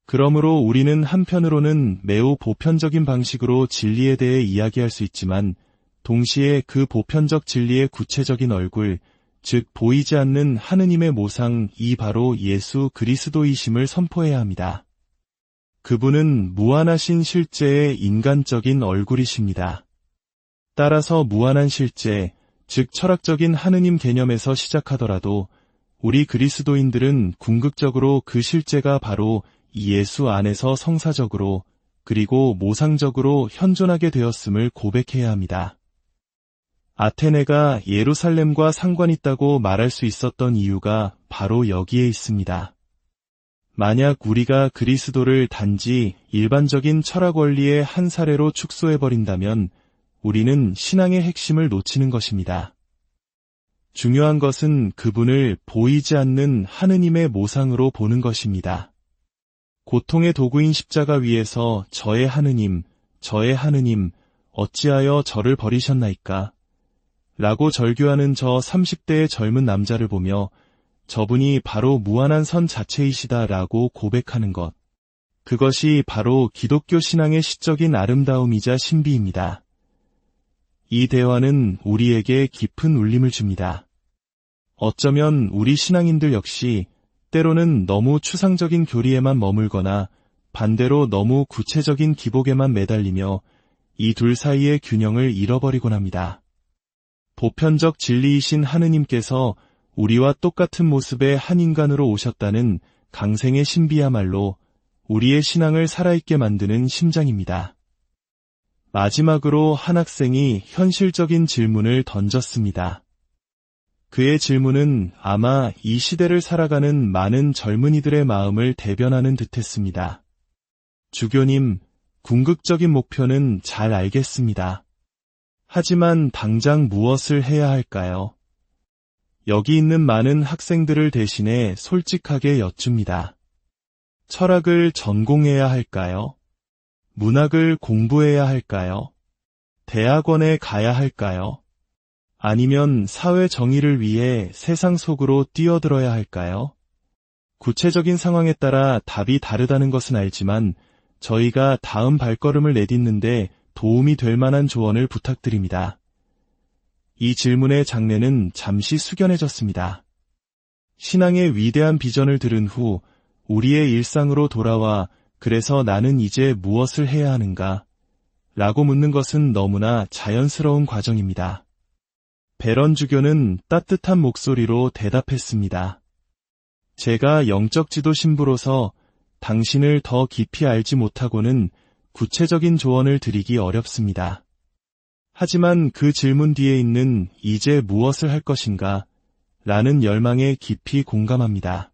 그러므로 우리는 한편으로는 매우 보편적인 방식으로 진리에 대해 이야기할 수 있지만 동시에 그 보편적 진리의 구체적인 얼굴, 즉 보이지 않는 하느님의 모상, 이 바로 예수 그리스도이심을 선포해야 합니다. 그분은 무한하신 실제의 인간적인 얼굴이십니다. 따라서 무한한 실제, 즉 철학적인 하느님 개념에서 시작하더라도 우리 그리스도인들은 궁극적으로 그 실제가 바로 예수 안에서 성사적으로 그리고 모상적으로 현존하게 되었음을 고백해야 합니다. 아테네가 예루살렘과 상관 있다고 말할 수 있었던 이유가 바로 여기에 있습니다. 만약 우리가 그리스도를 단지 일반적인 철학 원리의 한 사례로 축소해버린다면 우리는 신앙의 핵심을 놓치는 것입니다. 중요한 것은 그분을 보이지 않는 하느님의 모상으로 보는 것입니다. 고통의 도구인 십자가 위에서 저의 하느님, 어찌하여 저를 버리셨나이까? 라고 절규하는 저 30대의 젊은 남자를 보며 저분이 바로 무한한 선 자체이시다 라고 고백하는 것. 그것이 바로 기독교 신앙의 시적인 아름다움이자 신비입니다. 이 대화는 우리에게 깊은 울림을 줍니다. 어쩌면 우리 신앙인들 역시 때로는 너무 추상적인 교리에만 머물거나 반대로 너무 구체적인 기복에만 매달리며 이 둘 사이의 균형을 잃어버리곤 합니다. 보편적 진리이신 하느님께서 우리와 똑같은 모습의 한 인간으로 오셨다는 강생의 신비야말로 우리의 신앙을 살아있게 만드는 심장입니다. 마지막으로 한 학생이 현실적인 질문을 던졌습니다. 그의 질문은 아마 이 시대를 살아가는 많은 젊은이들의 마음을 대변하는 듯했습니다. 주교님, 궁극적인 목표는 잘 알겠습니다. 하지만 당장 무엇을 해야 할까요? 여기 있는 많은 학생들을 대신해 솔직하게 여쭙니다. 철학을 전공해야 할까요? 문학을 공부해야 할까요? 대학원에 가야 할까요? 아니면 사회 정의를 위해 세상 속으로 뛰어들어야 할까요? 구체적인 상황에 따라 답이 다르다는 것은 알지만 저희가 다음 발걸음을 내딛는데 도움이 될 만한 조언을 부탁드립니다. 이 질문의 장례는 잠시 숙연해졌습니다. 신앙의 위대한 비전을 들은 후 우리의 일상으로 돌아와 그래서 나는 이제 무엇을 해야 하는가? 라고 묻는 것은 너무나 자연스러운 과정입니다. 베런 주교는 따뜻한 목소리로 대답했습니다. 제가 영적 지도 신부로서 당신을 더 깊이 알지 못하고는 구체적인 조언을 드리기 어렵습니다. 하지만 그 질문 뒤에 있는 이제 무엇을 할 것인가? 라는 열망에 깊이 공감합니다.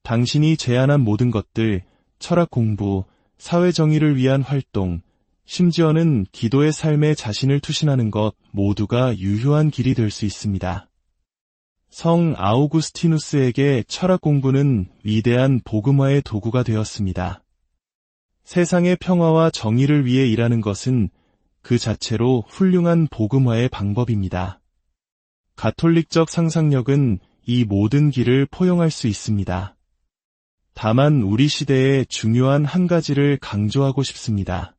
당신이 제안한 모든 것들, 철학 공부, 사회 정의를 위한 활동, 심지어는 기도의 삶에 자신을 투신하는 것 모두가 유효한 길이 될 수 있습니다. 성 아우구스티누스에게 철학 공부는 위대한 복음화의 도구가 되었습니다. 세상의 평화와 정의를 위해 일하는 것은 그 자체로 훌륭한 복음화의 방법입니다. 가톨릭적 상상력은 이 모든 길을 포용할 수 있습니다. 다만 우리 시대에 중요한 한 가지를 강조하고 싶습니다.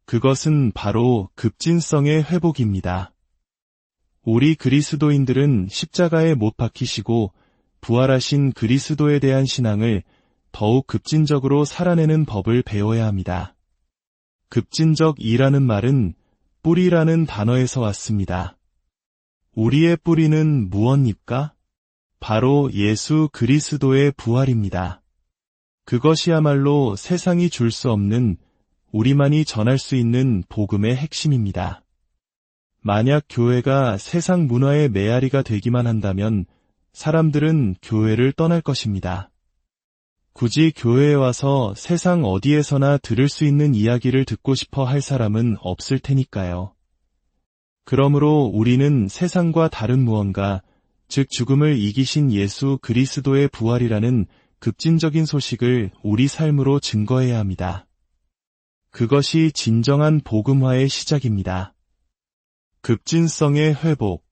그것은 바로 급진성의 회복입니다. 우리 그리스도인들은 십자가에 못 박히시고 부활하신 그리스도에 대한 신앙을 더욱 급진적으로 살아내는 법을 배워야 합니다. 급진적이라는 말은 뿌리라는 단어에서 왔습니다. 우리의 뿌리는 무엇입니까? 바로 예수 그리스도의 부활입니다. 그것이야말로 세상이 줄 수 없는 우리만이 전할 수 있는 복음의 핵심입니다. 만약 교회가 세상 문화의 메아리가 되기만 한다면 사람들은 교회를 떠날 것입니다. 굳이 교회에 와서 세상 어디에서나 들을 수 있는 이야기를 듣고 싶어 할 사람은 없을 테니까요. 그러므로 우리는 세상과 다른 무언가, 즉 죽음을 이기신 예수 그리스도의 부활이라는 급진적인 소식을 우리 삶으로 증거해야 합니다. 그것이 진정한 복음화의 시작입니다. 급진성의 회복.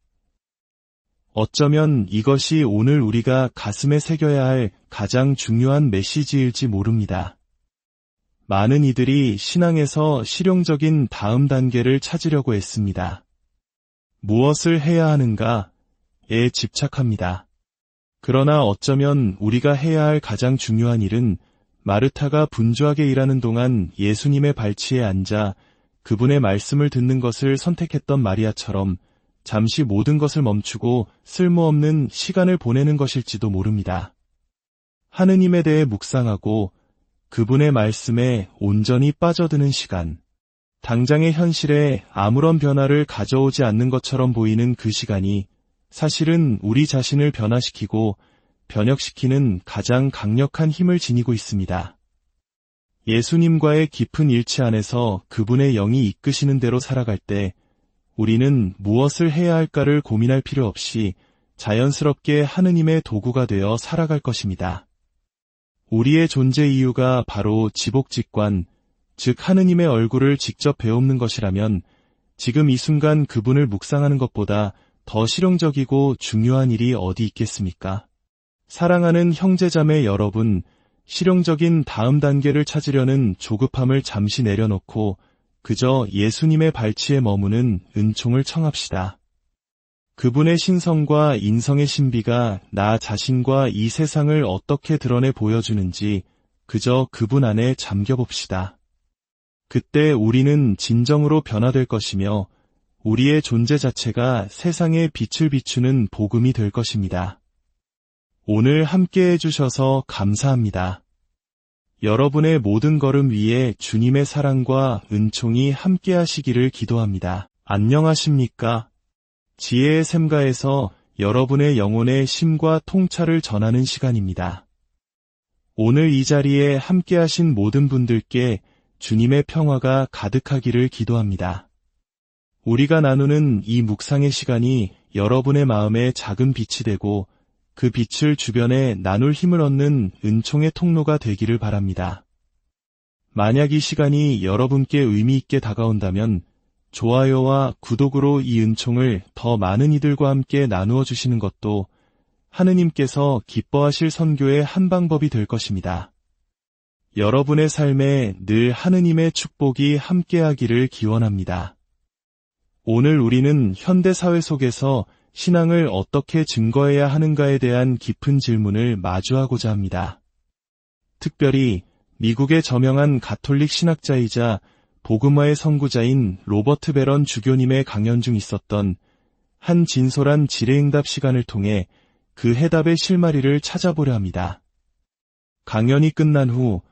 어쩌면 이것이 오늘 우리가 가슴에 새겨야 할 가장 중요한 메시지일지 모릅니다. 많은 이들이 신앙에서 실용적인 다음 단계를 찾으려고 애씁니다. 무엇을 해야 하는가에 집착합니다. 그러나 어쩌면 우리가 해야 할 가장 중요한 일은 마르타가 분주하게 일하는 동안 예수님의 발치에 앉아 그분의 말씀을 듣는 것을 선택했던 마리아처럼 잠시 모든 것을 멈추고 쓸모없는 시간을 보내는 것일지도 모릅니다. 하느님에 대해 묵상하고 그분의 말씀에 온전히 빠져드는 시간. 당장의 현실에 아무런 변화를 가져오지 않는 것처럼 보이는 그 시간이 사실은 우리 자신을 변화시키고 변혁시키는 가장 강력한 힘을 지니고 있습니다. 예수님과의 깊은 일치 안에서 그분의 영이 이끄시는 대로 살아갈 때 우리는 무엇을 해야 할까를 고민할 필요 없이 자연스럽게 하느님의 도구가 되어 살아갈 것입니다. 우리의 존재 이유가 바로 지복직관, 즉 하느님의 얼굴을 직접 배우는 것이라면 지금 이 순간 그분을 묵상하는 것보다 더 실용적이고 중요한 일이 어디 있겠습니까? 사랑하는 형제자매 여러분, 실용적인 다음 단계를 찾으려는 조급함을 잠시 내려놓고 그저 예수님의 발치에 머무는 은총을 청합시다. 그분의 신성과 인성의 신비가 나 자신과 이 세상을 어떻게 드러내 보여주는지 그저 그분 안에 잠겨봅시다. 그때 우리는 진정으로 변화될 것이며 우리의 존재 자체가 세상에 빛을 비추는 복음이 될 것입니다. 오늘 함께 해주셔서 감사합니다. 여러분의 모든 걸음 위에 주님의 사랑과 은총이 함께 하시기를 기도합니다. 안녕하십니까? 지혜의 샘가에서 여러분의 영혼의 쉼과 통찰을 전하는 시간입니다. 오늘 이 자리에 함께 하신 모든 분들께 주님의 평화가 가득하기를 기도합니다. 우리가 나누는 이 묵상의 시간이 여러분의 마음에 작은 빛이 되고 그 빛을 주변에 나눌 힘을 얻는 은총의 통로가 되기를 바랍니다. 만약 이 시간이 여러분께 의미 있게 다가온다면 좋아요와 구독으로 이 은총을 더 많은 이들과 함께 나누어 주시는 것도 하느님께서 기뻐하실 선교의 한 방법이 될 것입니다. 여러분의 삶에 늘 하느님의 축복이 함께하기를 기원합니다. 오늘 우리는 현대사회 속에서 신앙을 어떻게 증거해야 하는가에 대한 깊은 질문을 마주하고자 합니다. 특별히 미국의 저명한 가톨릭 신학자이자 복음화의 선구자인 로버트 베런 주교님의 강연 중 있었던 한 진솔한 질의응답 시간을 통해 그 해답의 실마리를 찾아보려 합니다. 강연이 끝난 후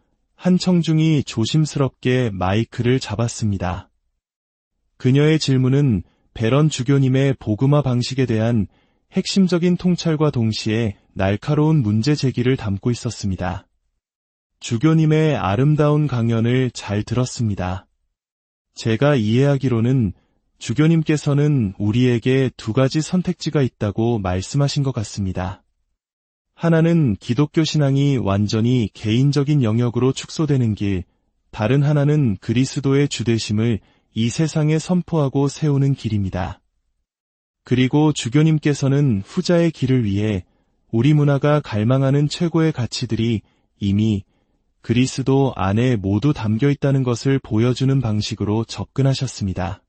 한 청중이 조심스럽게 마이크를 잡았습니다. 그녀의 질문은 베런 주교님의 복음화 방식에 대한 핵심적인 통찰과 동시에 날카로운 문제 제기를 담고 있었습니다. 주교님의 아름다운 강연을 잘 들었습니다. 제가 이해하기로는 주교님께서는 우리에게 두 가지 선택지가 있다고 말씀하신 것 같습니다. 하나는 기독교 신앙이 완전히 개인적인 영역으로 축소되는 길, 다른 하나는 그리스도의 주되심을 이 세상에 선포하고 세우는 길입니다. 그리고 주교님께서는 후자의 길을 위해 우리 문화가 갈망하는 최고의 가치들이 이미 그리스도 안에 모두 담겨 있다는 것을 보여주는 방식으로 접근하셨습니다.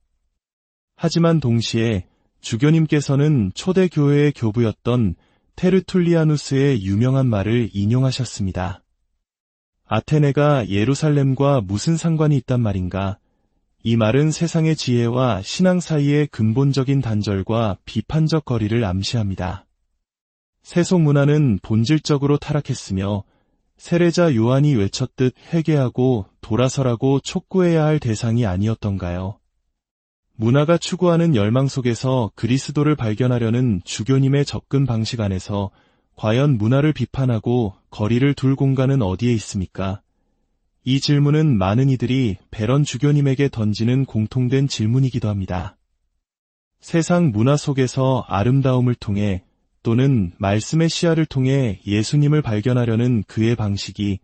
하지만 동시에 주교님께서는 초대 교회의 교부였던 테르툴리아누스의 유명한 말을 인용하셨습니다. 아테네가 예루살렘과 무슨 상관이 있단 말인가? 이 말은 세상의 지혜와 신앙 사이의 근본적인 단절과 비판적 거리를 암시합니다. 세속 문화는 본질적으로 타락했으며 세례자 요한이 외쳤듯 회개하고 돌아서라고 촉구해야 할 대상이 아니었던가요? 문화가 추구하는 열망 속에서 그리스도를 발견하려는 주교님의 접근 방식 안에서 과연 문화를 비판하고 거리를 둘 공간은 어디에 있습니까? 이 질문은 많은 이들이 베런 주교님에게 던지는 공통된 질문이기도 합니다. 세상 문화 속에서 아름다움을 통해 또는 말씀의 시야를 통해 예수님을 발견하려는 그의 방식이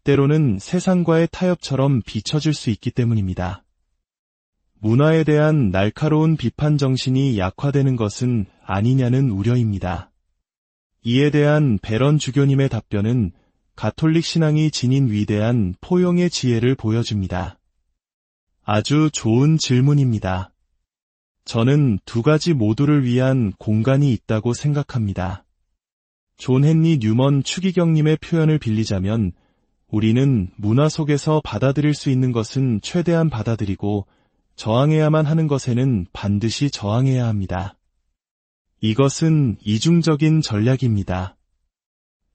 때로는 세상과의 타협처럼 비춰질 수 있기 때문입니다. 문화에 대한 날카로운 비판 정신이 약화되는 것은 아니냐는 우려입니다. 이에 대한 베런 주교님의 답변은 가톨릭 신앙이 지닌 위대한 포용의 지혜를 보여줍니다. 아주 좋은 질문입니다. 저는 두 가지 모두를 위한 공간이 있다고 생각합니다. 존 헨리 뉴먼 추기경님의 표현을 빌리자면 우리는 문화 속에서 받아들일 수 있는 것은 최대한 받아들이고 저항해야만 하는 것에는 반드시 저항해야 합니다. 이것은 이중적인 전략입니다.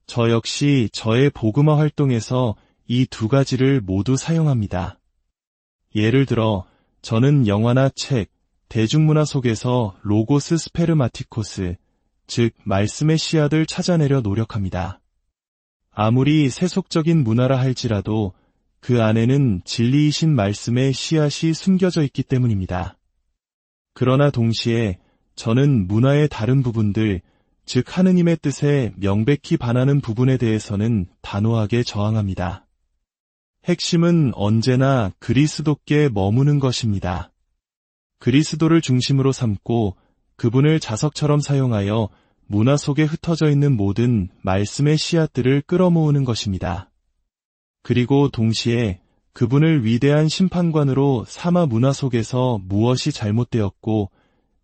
저 역시 저의 복음화 활동에서 이 두 가지를 모두 사용합니다. 예를 들어 저는 영화나 책, 대중문화 속에서 로고스 스페르마티코스, 즉 말씀의 씨앗을 찾아내려 노력합니다. 아무리 세속적인 문화라 할지라도 그 안에는 진리이신 말씀의 씨앗이 숨겨져 있기 때문입니다. 그러나 동시에 저는 문화의 다른 부분들, 즉 하느님의 뜻에 명백히 반하는 부분에 대해서는 단호하게 저항합니다. 핵심은 언제나 그리스도께 머무는 것입니다. 그리스도를 중심으로 삼고 그분을 자석처럼 사용하여 문화 속에 흩어져 있는 모든 말씀의 씨앗들을 끌어모으는 것입니다. 그리고 동시에 그분을 위대한 심판관으로 삼아 문화 속에서 무엇이 잘못되었고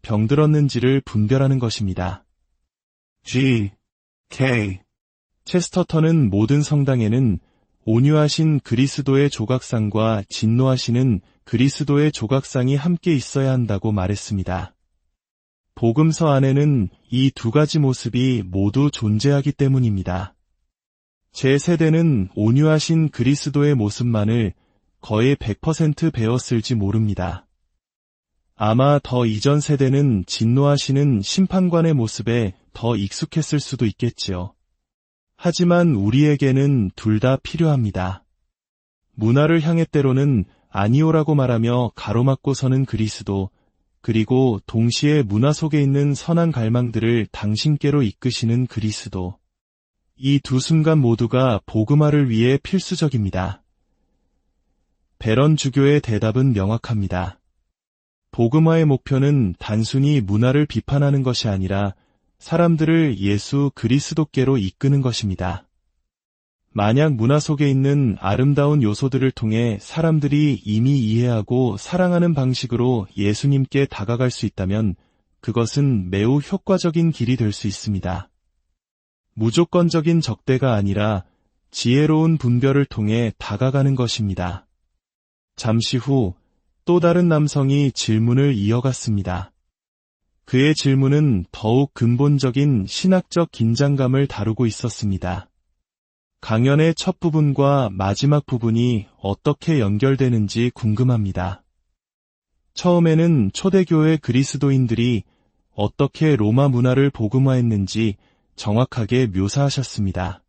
병들었는지를 분별하는 것입니다. K. 체스터턴은 모든 성당에는 온유하신 그리스도의 조각상과 진노하시는 그리스도의 조각상이 함께 있어야 한다고 말했습니다. 복음서 안에는 이 두 가지 모습이 모두 존재하기 때문입니다. 제 세대는 온유하신 그리스도의 모습만을 거의 100% 배웠을지 모릅니다. 아마 더 이전 세대는 진노하시는 심판관의 모습에 더 익숙했을 수도 있겠지요. 하지만 우리에게는 둘 다 필요합니다. 문화를 향해 때로는 아니오라고 말하며 가로막고 서는 그리스도, 그리고 동시에 문화 속에 있는 선한 갈망들을 당신께로 이끄시는 그리스도. 이 두 순간 모두가 복음화를 위해 필수적입니다. 베런 주교의 대답은 명확합니다. 복음화의 목표는 단순히 문화를 비판하는 것이 아니라 사람들을 예수 그리스도께로 이끄는 것입니다. 만약 문화 속에 있는 아름다운 요소들을 통해 사람들이 이미 이해하고 사랑하는 방식으로 예수님께 다가갈 수 있다면 그것은 매우 효과적인 길이 될 수 있습니다. 무조건적인 적대가 아니라 지혜로운 분별을 통해 다가가는 것입니다. 잠시 후 또 다른 남성이 질문을 이어갔습니다. 그의 질문은 더욱 근본적인 신학적 긴장감을 다루고 있었습니다. 강연의 첫 부분과 마지막 부분이 어떻게 연결되는지 궁금합니다. 처음에는 초대교회 그리스도인들이 어떻게 로마 문화를 복음화했는지 정확하게 묘사하셨습니다.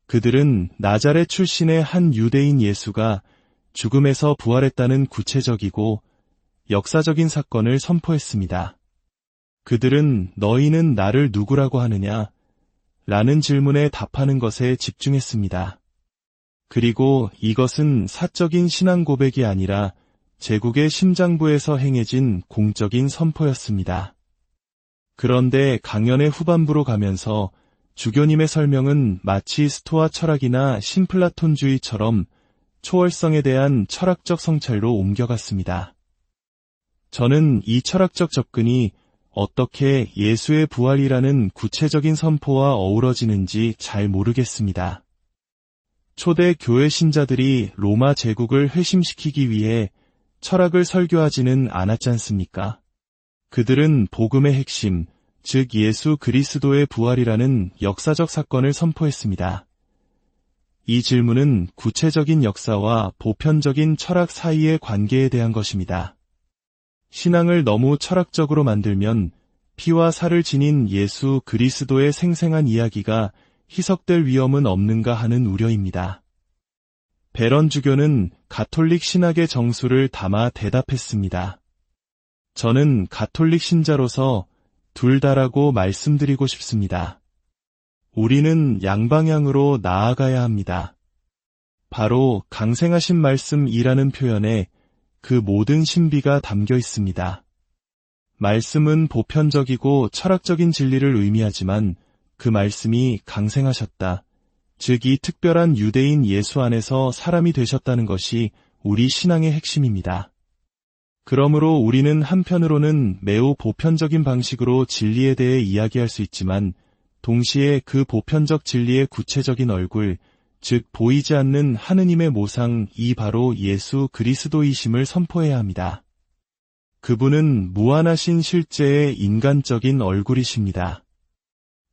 그들은 나자렛 출신의 한 유대인 예수가 죽음에서 부활했다는 구체적이고 역사적인 사건을 선포했습니다. 그들은 너희는 나를 누구라고 하느냐? 라는 질문에 답하는 것에 집중했습니다. 그리고 이것은 사적인 신앙 고백이 아니라 제국의 심장부에서 행해진 공적인 선포였습니다. 그런데 강연의 후반부로 가면서 주교님의 설명은 마치 스토아 철학이나 신플라톤주의처럼 초월성에 대한 철학적 성찰로 옮겨갔습니다. 저는 이 철학적 접근이 어떻게 예수의 부활이라는 구체적인 선포와 어우러지는지 잘 모르겠습니다. 초대 교회 신자들이 로마 제국을 회심시키기 위해 철학을 설교하지는 않았지 않습니까? 그들은 복음의 핵심, 즉 예수 그리스도의 부활이라는 역사적 사건을 선포했습니다. 이 질문은 구체적인 역사와 보편적인 철학 사이의 관계에 대한 것입니다. 신앙을 너무 철학적으로 만들면 피와 살을 지닌 예수 그리스도의 생생한 이야기가 희석될 위험은 없는가 하는 우려입니다. 베런 주교는 가톨릭 신학의 정수를 담아 대답했습니다. 저는 가톨릭 신자로서 둘 다라고 말씀드리고 싶습니다. 우리는 양방향으로 나아가야 합니다. 바로 강생하신 말씀이라는 표현에 그 모든 신비가 담겨 있습니다. 말씀은 보편적이고 철학적인 진리를 의미하지만 그 말씀이 강생하셨다. 즉 이 특별한 유대인 예수 안에서 사람이 되셨다는 것이 우리 신앙의 핵심입니다. 그러므로 우리는 한편으로는 매우 보편적인 방식으로 진리에 대해 이야기할 수 있지만 동시에 그 보편적 진리의 구체적인 얼굴, 즉 보이지 않는 하느님의 모상, 이 바로 예수 그리스도이심을 선포해야 합니다. 그분은 무한하신 실제의 인간적인 얼굴이십니다.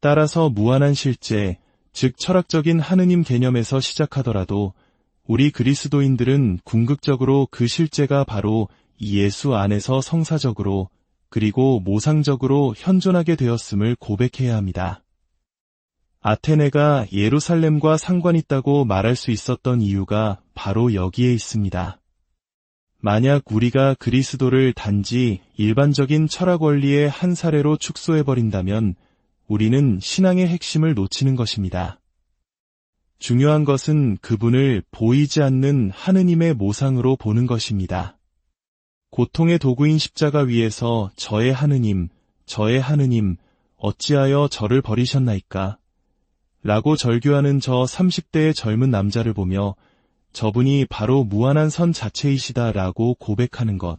따라서 무한한 실제, 즉 철학적인 하느님 개념에서 시작하더라도 우리 그리스도인들은 궁극적으로 그 실제가 바로 예수 안에서 성사적으로 그리고 모상적으로 현존하게 되었음을 고백해야 합니다. 아테네가 예루살렘과 상관있다고 말할 수 있었던 이유가 바로 여기에 있습니다. 만약 우리가 그리스도를 단지 일반적인 철학 원리의 한 사례로 축소해버린다면 우리는 신앙의 핵심을 놓치는 것입니다. 중요한 것은 그분을 보이지 않는 하느님의 모상으로 보는 것입니다. 고통의 도구인 십자가 위에서 저의 하느님, 어찌하여 저를 버리셨나이까? 라고 절규하는 저 30대의 젊은 남자를 보며 저분이 바로 무한한 선 자체이시다 라고 고백하는 것.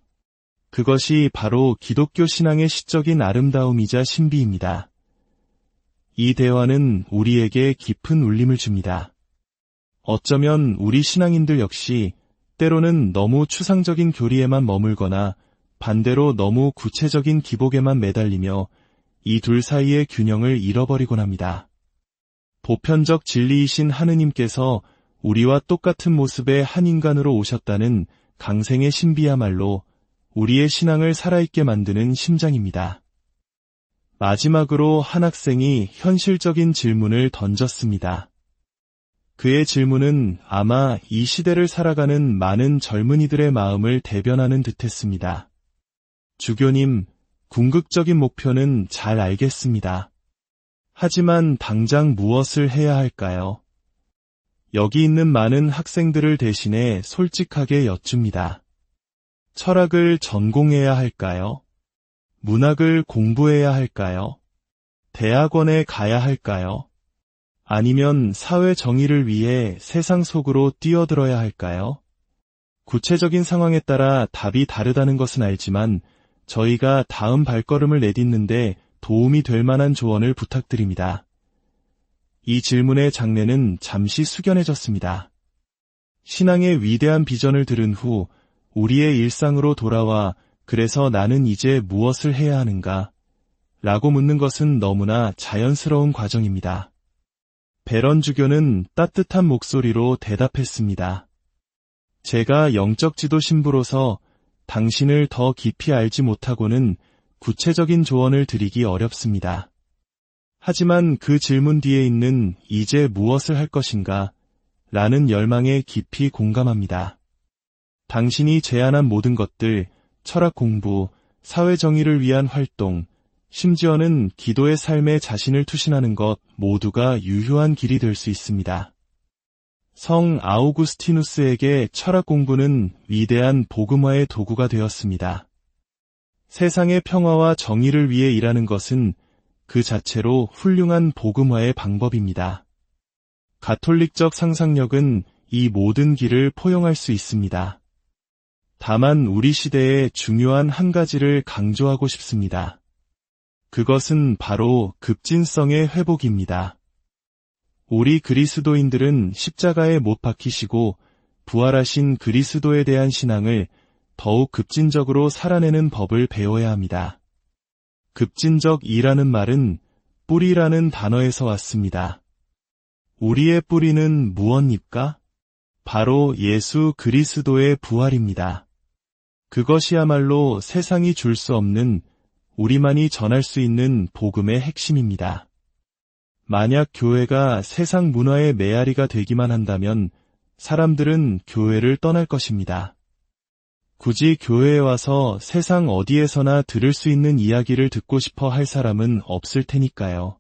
그것이 바로 기독교 신앙의 시적인 아름다움이자 신비입니다. 이 대화는 우리에게 깊은 울림을 줍니다. 어쩌면 우리 신앙인들 역시 때로는 너무 추상적인 교리에만 머물거나 반대로 너무 구체적인 기복에만 매달리며 이 둘 사이의 균형을 잃어버리곤 합니다. 보편적 진리이신 하느님께서 우리와 똑같은 모습의 한 인간으로 오셨다는 강생의 신비야말로 우리의 신앙을 살아있게 만드는 심장입니다. 마지막으로 한 학생이 현실적인 질문을 던졌습니다. 그의 질문은 아마 이 시대를 살아가는 많은 젊은이들의 마음을 대변하는 듯했습니다. 주교님, 궁극적인 목표는 잘 알겠습니다. 하지만 당장 무엇을 해야 할까요? 여기 있는 많은 학생들을 대신해 솔직하게 여쭙니다. 철학을 전공해야 할까요? 문학을 공부해야 할까요? 대학원에 가야 할까요? 아니면 사회 정의를 위해 세상 속으로 뛰어들어야 할까요? 구체적인 상황에 따라 답이 다르다는 것은 알지만 저희가 다음 발걸음을 내딛는데 도움이 될 만한 조언을 부탁드립니다. 이 질문의 장례는 잠시 숙연해졌습니다. 신앙의 위대한 비전을 들은 후 우리의 일상으로 돌아와 그래서 나는 이제 무엇을 해야 하는가? 라고 묻는 것은 너무나 자연스러운 과정입니다. 베런 주교는 따뜻한 목소리로 대답했습니다. 제가 영적 지도 신부로서 당신을 더 깊이 알지 못하고는 구체적인 조언을 드리기 어렵습니다. 하지만 그 질문 뒤에 있는 이제 무엇을 할 것인가? 라는 열망에 깊이 공감합니다. 당신이 제안한 모든 것들, 철학 공부, 사회 정의를 위한 활동, 심지어는 기도의 삶에 자신을 투신하는 것 모두가 유효한 길이 될 수 있습니다. 성 아우구스티누스에게 철학 공부는 위대한 복음화의 도구가 되었습니다. 세상의 평화와 정의를 위해 일하는 것은 그 자체로 훌륭한 복음화의 방법입니다. 가톨릭적 상상력은 이 모든 길을 포용할 수 있습니다. 다만 우리 시대에 중요한 한 가지를 강조하고 싶습니다. 그것은 바로 급진성의 회복입니다. 우리 그리스도인들은 십자가에 못 박히시고 부활하신 그리스도에 대한 신앙을 더욱 급진적으로 살아내는 법을 배워야 합니다. 급진적이라는 말은 뿌리라는 단어에서 왔습니다. 우리의 뿌리는 무엇입니까? 바로 예수 그리스도의 부활입니다. 그것이야말로 세상이 줄 수 없는 우리만이 전할 수 있는 복음의 핵심입니다. 만약 교회가 세상 문화의 메아리가 되기만 한다면 사람들은 교회를 떠날 것입니다. 굳이 교회에 와서 세상 어디에서나 들을 수 있는 이야기를 듣고 싶어 할 사람은 없을 테니까요.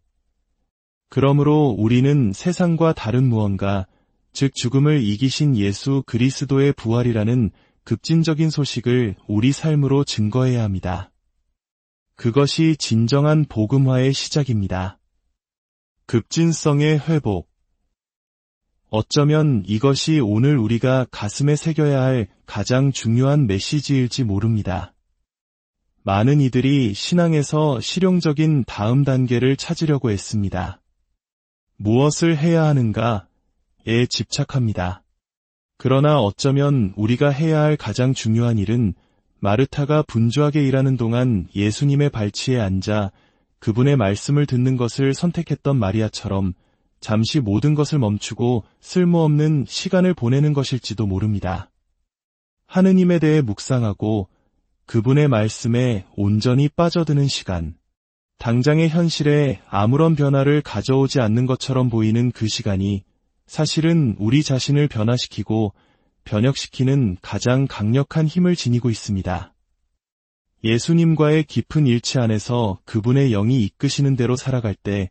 그러므로 우리는 세상과 다른 무언가, 즉 죽음을 이기신 예수 그리스도의 부활이라는 급진적인 소식을 우리 삶으로 증거해야 합니다. 그것이 진정한 복음화의 시작입니다. 급진성의 회복. 어쩌면 이것이 오늘 우리가 가슴에 새겨야 할 가장 중요한 메시지일지 모릅니다. 많은 이들이 신앙에서 실용적인 다음 단계를 찾으려고 했습니다. 무엇을 해야 하는가에 집착합니다. 그러나 어쩌면 우리가 해야 할 가장 중요한 일은 마르타가 분주하게 일하는 동안 예수님의 발치에 앉아 그분의 말씀을 듣는 것을 선택했던 마리아처럼 잠시 모든 것을 멈추고 쓸모없는 시간을 보내는 것일지도 모릅니다. 하느님에 대해 묵상하고 그분의 말씀에 온전히 빠져드는 시간, 당장의 현실에 아무런 변화를 가져오지 않는 것처럼 보이는 그 시간이 사실은 우리 자신을 변화시키고 변혁시키는 가장 강력한 힘을 지니고 있습니다. 예수님과의 깊은 일치 안에서 그분의 영이 이끄시는 대로 살아갈 때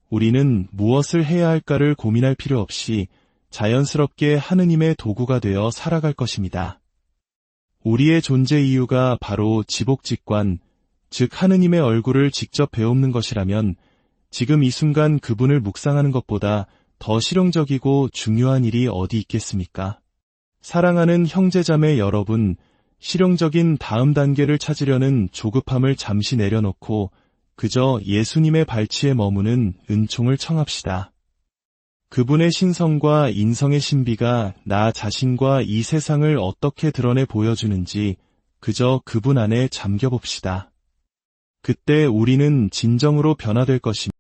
우리는 무엇을 해야 할까를 고민할 필요 없이 자연스럽게 하느님의 도구가 되어 살아갈 것입니다. 우리의 존재 이유가 바로 지복직관, 즉 하느님의 얼굴을 직접 배우는 것이라면 지금 이 순간 그분을 묵상하는 것보다 더 실용적이고 중요한 일이 어디 있겠습니까? 사랑하는 형제자매 여러분, 실용적인 다음 단계를 찾으려는 조급함을 잠시 내려놓고 그저 예수님의 발치에 머무는 은총을 청합시다. 그분의 신성과 인성의 신비가 나 자신과 이 세상을 어떻게 드러내 보여주는지 그저 그분 안에 잠겨봅시다. 그때 우리는 진정으로 변화될 것입니다.